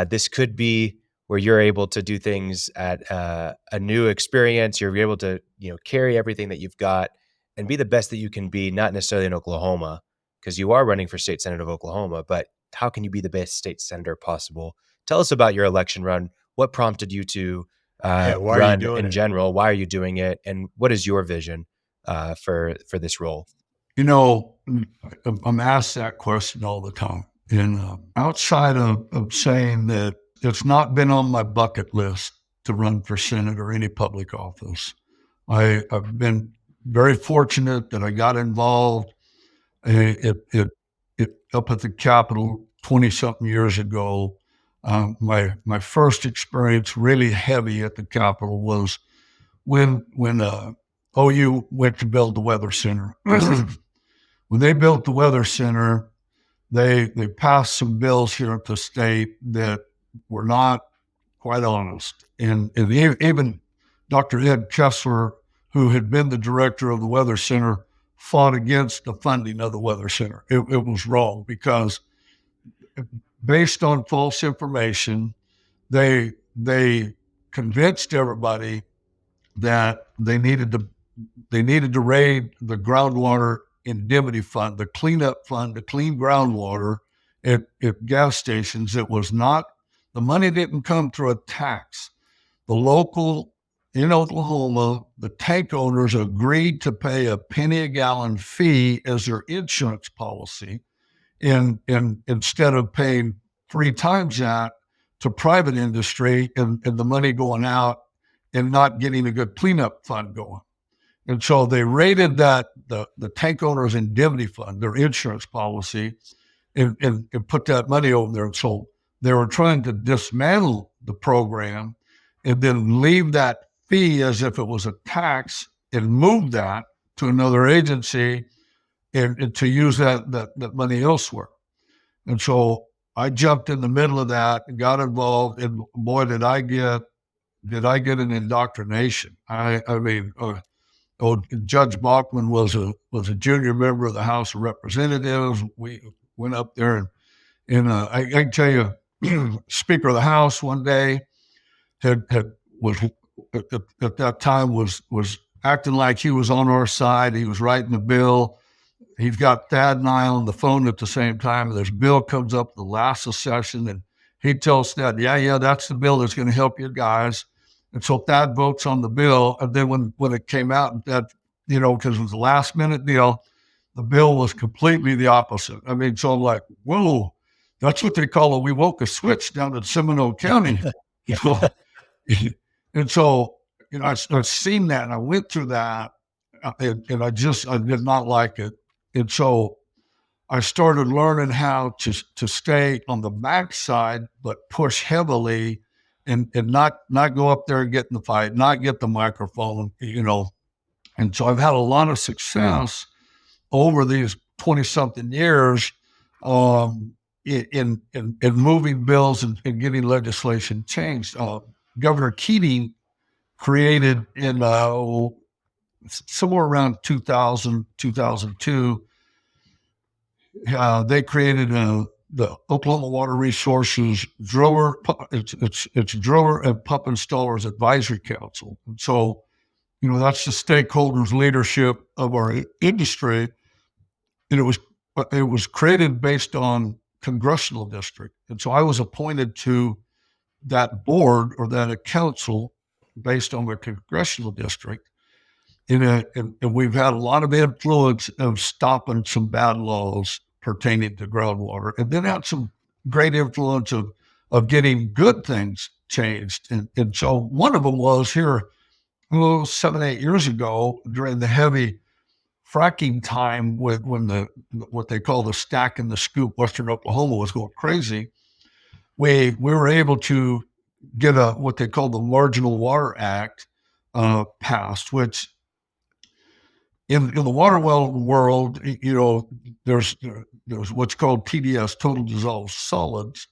This could be where you're able to do things at a new experience. You're able to, carry everything that you've got and be the best that you can be, not necessarily in Oklahoma, because you are running for state senate of Oklahoma, but how can you be the best state senator possible? Tell us about your election run. What prompted you to run in general? Why are you doing it? And what is your vision for this role? I'm asked that question all the time. And outside of saying that it's not been on my bucket list to run for Senate or any public office, I've been very fortunate that I got involved up at the Capitol 20-something years ago. My first experience really heavy at the Capitol was when OU went to build the Weather Center. When they built the Weather Center, they passed some bills here at the state that were not quite honest. And even Dr. Ed Kessler, who had been the director of the Weather Center, fought against the funding of the Weather Center. It was wrong because based on false information, they convinced everybody that they needed to raid the groundwater indemnity fund, the cleanup fund, to clean groundwater at gas stations. It was not, the money didn't come through a tax. The local in Oklahoma, the tank owners agreed to pay a penny a gallon fee as their insurance policy, and instead of paying 3 times that to private industry and the money going out and not getting a good cleanup fund going. And so they raided that, the tank owners indemnity fund, their insurance policy, and put that money over there. And so they were trying to dismantle the program and then leave that fee as if it was a tax and move that to another agency and to use that money elsewhere. And so I jumped in the middle of that and got involved, and boy, did I get an indoctrination. Judge Bachman was a junior member of the House of Representatives. We went up there and I can tell you, Speaker of the House one day was at that time was acting like he was on our side. He was writing the bill. He's got Thad and I on the phone at the same time. And this bill comes up the last of session, and he tells Thad, yeah, that's the bill that's going to help you guys. And so Thad votes on the bill. And then when it came out, that, because it was a last minute deal, the bill was completely the opposite. So I'm like, whoa, that's what they call we woke a switch down in Seminole County. And so, I've seen that, and I went through that, and I did not like it. And so I started learning how to stay on the backside, but push heavily and not go up there and get in the fight, not get the microphone, And so I've had a lot of success over these 20-something years in moving bills and getting legislation changed. Governor Keating created in somewhere around 2000, 2002, they created the Oklahoma Water Resources Driller, it's Driller and Pump Installers Advisory Council. And so, that's the stakeholders leadership of our industry. And it was created based on congressional district. And so I was appointed to that board or that council based on the congressional district. And we've had a lot of influence of stopping some bad laws pertaining to groundwater, and then had some great influence of getting good things changed. And so one of them was here 7-8 years ago during the heavy fracking time when what they call the stack and the scoop, Western Oklahoma was going crazy. We were able to get what they call the Marginal Water Act passed, which in the water well world, there's what's called TDS, total dissolved solids,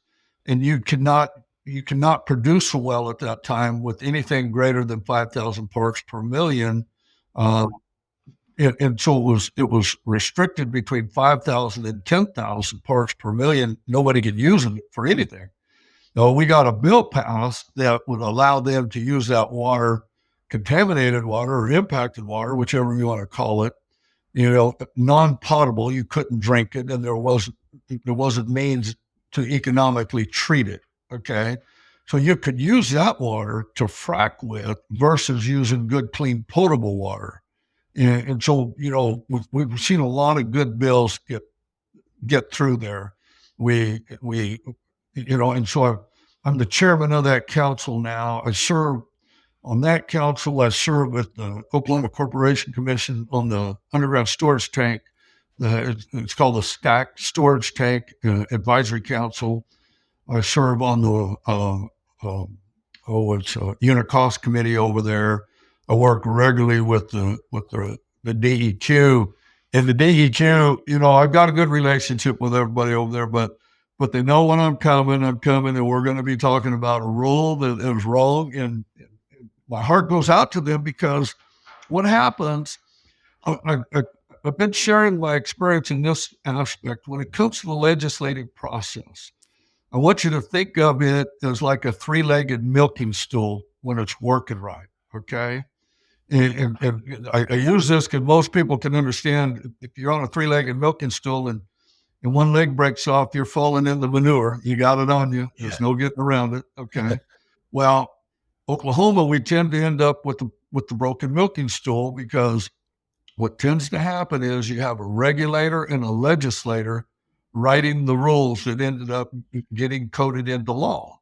and you cannot produce a well at that time with anything greater than 5,000 parts per million. And so it was restricted between 5,000 and 10,000 parts per million. Nobody could use it for anything. No, we got a bill passed that would allow them to use that water, contaminated water or impacted water, whichever you want to call it, non-potable. You couldn't drink it, and there wasn't means to economically treat it. Okay, so you could use that water to frack with versus using good, clean, potable water. And so, we've seen a lot of good bills get through there. And so I'm the chairman of that council now. I serve on that council. I serve with the Oklahoma Corporation Commission on the underground storage tank. It's called the STACK Storage Tank Advisory Council. I serve on the unit cost committee over there. I work regularly with the DEQ, and the DEQ. I've got a good relationship with everybody over there, but they know when I'm coming, and we're going to be talking about a rule that is wrong, and my heart goes out to them because what happens. I've been sharing my experience in this aspect when it comes to the legislative process. I want you to think of it as like a three-legged milking stool when it's working right, okay? And I use this because most people can understand if you're on a three-legged milking stool and one leg breaks off, you're falling in the manure. You got it on you. There's no getting around it, okay? Well, Oklahoma, we tend to end up with the broken milking stool because what tends to happen is you have a regulator and a legislator writing the rules that ended up getting coded into law.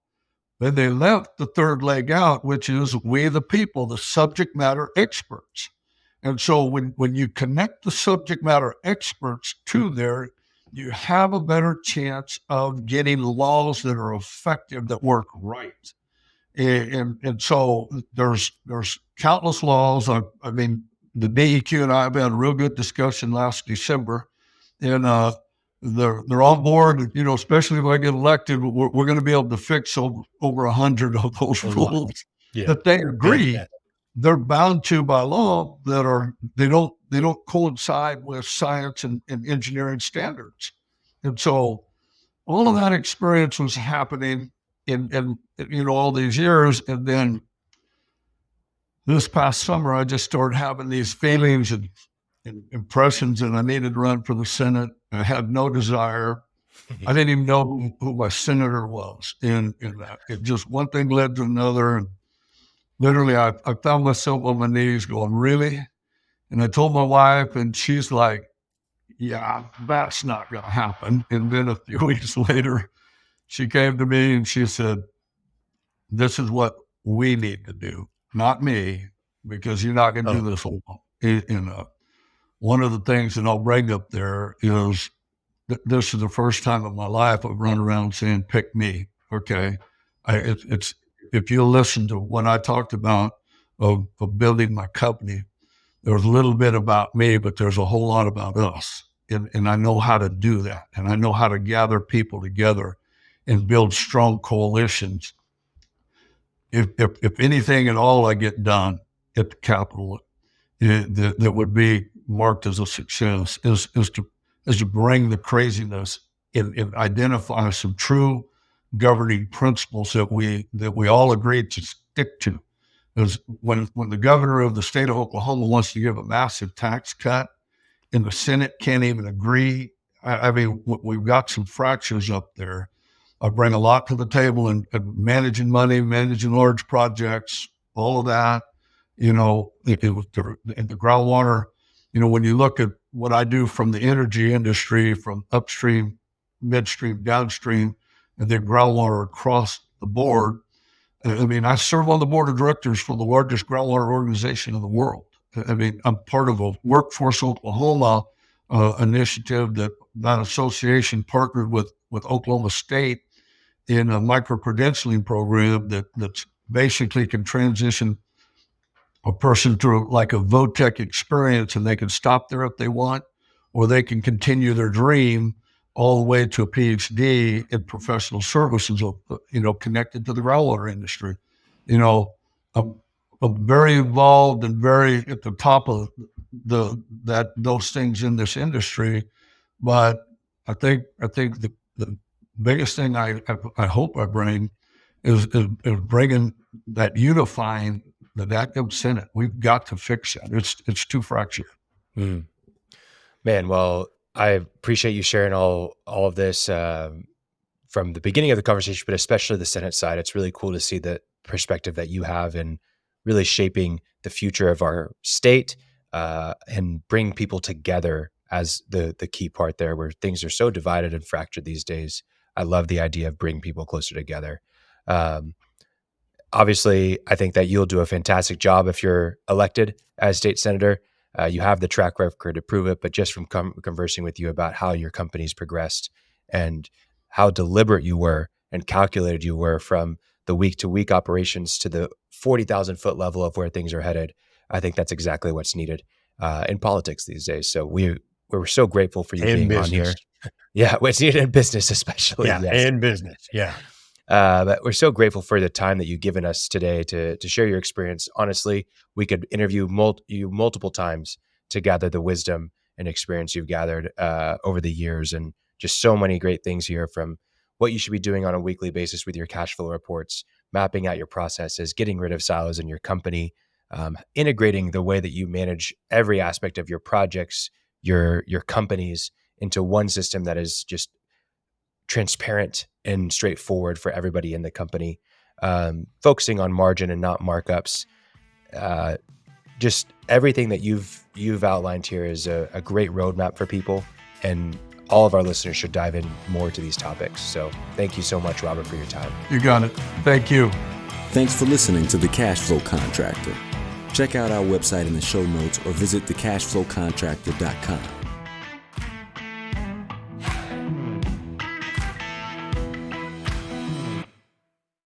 Then they left the third leg out, which is we the people, the subject matter experts. And so when you connect the subject matter experts to there, you have a better chance of getting laws that are effective, that work right. And so there's countless laws. I mean, the DEQ and I have had a real good discussion last December, and they're on board. Especially if I get elected, we're going to be able to fix over 100 of those rules that they agree they're bound to by law they don't coincide with science and engineering standards. And so all of that experience was happening in all these years, and then this past summer, I just started having these feelings and impressions, and I needed to run for the Senate. I had no desire. I didn't even know who my senator was. And it just one thing led to another. And literally, I found myself on my knees going, really? And I told my wife, and she's like, yeah, that's not going to happen. And then a few weeks later, she came to me and she said, this is what we need to do. Not me, because you're not going to do this alone. One of the things that I'll bring up there is this is the first time in my life I've run around saying, pick me, okay? It's if you listen to when I talked about of building my company, there was a little bit about me, but there's a whole lot about us. And I know how to do that. And I know how to gather people together and build strong coalitions. If anything at all I get done at the Capitol that would be marked as a success is to bring the craziness and identify some true governing principles that we all agreed to stick to. Because when the governor of the state of Oklahoma wants to give a massive tax cut and the Senate can't even agree, I mean, we've got some fractures up there. I bring a lot to the table in managing money, managing large projects, all of that. You know, in the groundwater, you know, when you look at what I do from the energy industry, from upstream, midstream, downstream, and then groundwater across the board. I mean, I serve on the board of directors for the largest groundwater organization in the world. I mean, I'm part of a Workforce Oklahoma initiative that association partnered with Oklahoma State in a micro-credentialing program that's basically can transition a person through like a VOTEC experience, and they can stop there if they want, or they can continue their dream all the way to a PhD in professional services, you know, connected to the groundwater industry. You know, I'm very involved and very at the top of those things in this industry. But I think the biggest thing I hope I bring is bringing that unifying the active Senate. We've got to fix that. It's too fractured. Man, well, I appreciate you sharing all of this from the beginning of the conversation, but especially the Senate side. It's really cool to see the perspective that you have in really shaping the future of our state and bring people together as the key part there, where things are so divided and fractured these days. I love the idea of bringing people closer together. Obviously, I think that you'll do a fantastic job if you're elected as state senator. You have the track record to prove it, but just from conversing with you about how your company's progressed and how deliberate you were and calculated you were from the week-to-week operations to the 40,000 foot level of where things are headed, I think that's exactly what's needed in politics these days. So we're so grateful for you being on here. Yeah, what's needed in business especially. Yeah, yes. in business, yeah. But we're so grateful for the time that you've given us today to share your experience. Honestly, we could interview you multiple times to gather the wisdom and experience you've gathered over the years, and just so many great things here, from what you should be doing on a weekly basis with your cash flow reports, mapping out your processes, getting rid of silos in your company, integrating the way that you manage every aspect of your projects, your companies into one system that is just transparent and straightforward for everybody in the company, focusing on margin and not markups. Just everything that you've outlined here is a great roadmap for people, and all of our listeners should dive in more to these topics. So thank you so much, Robert, for your time. You got it. Thank you. Thanks for listening to The Cash Flow Contractor. Check out our website in the show notes or visit thecashflowcontractor.com.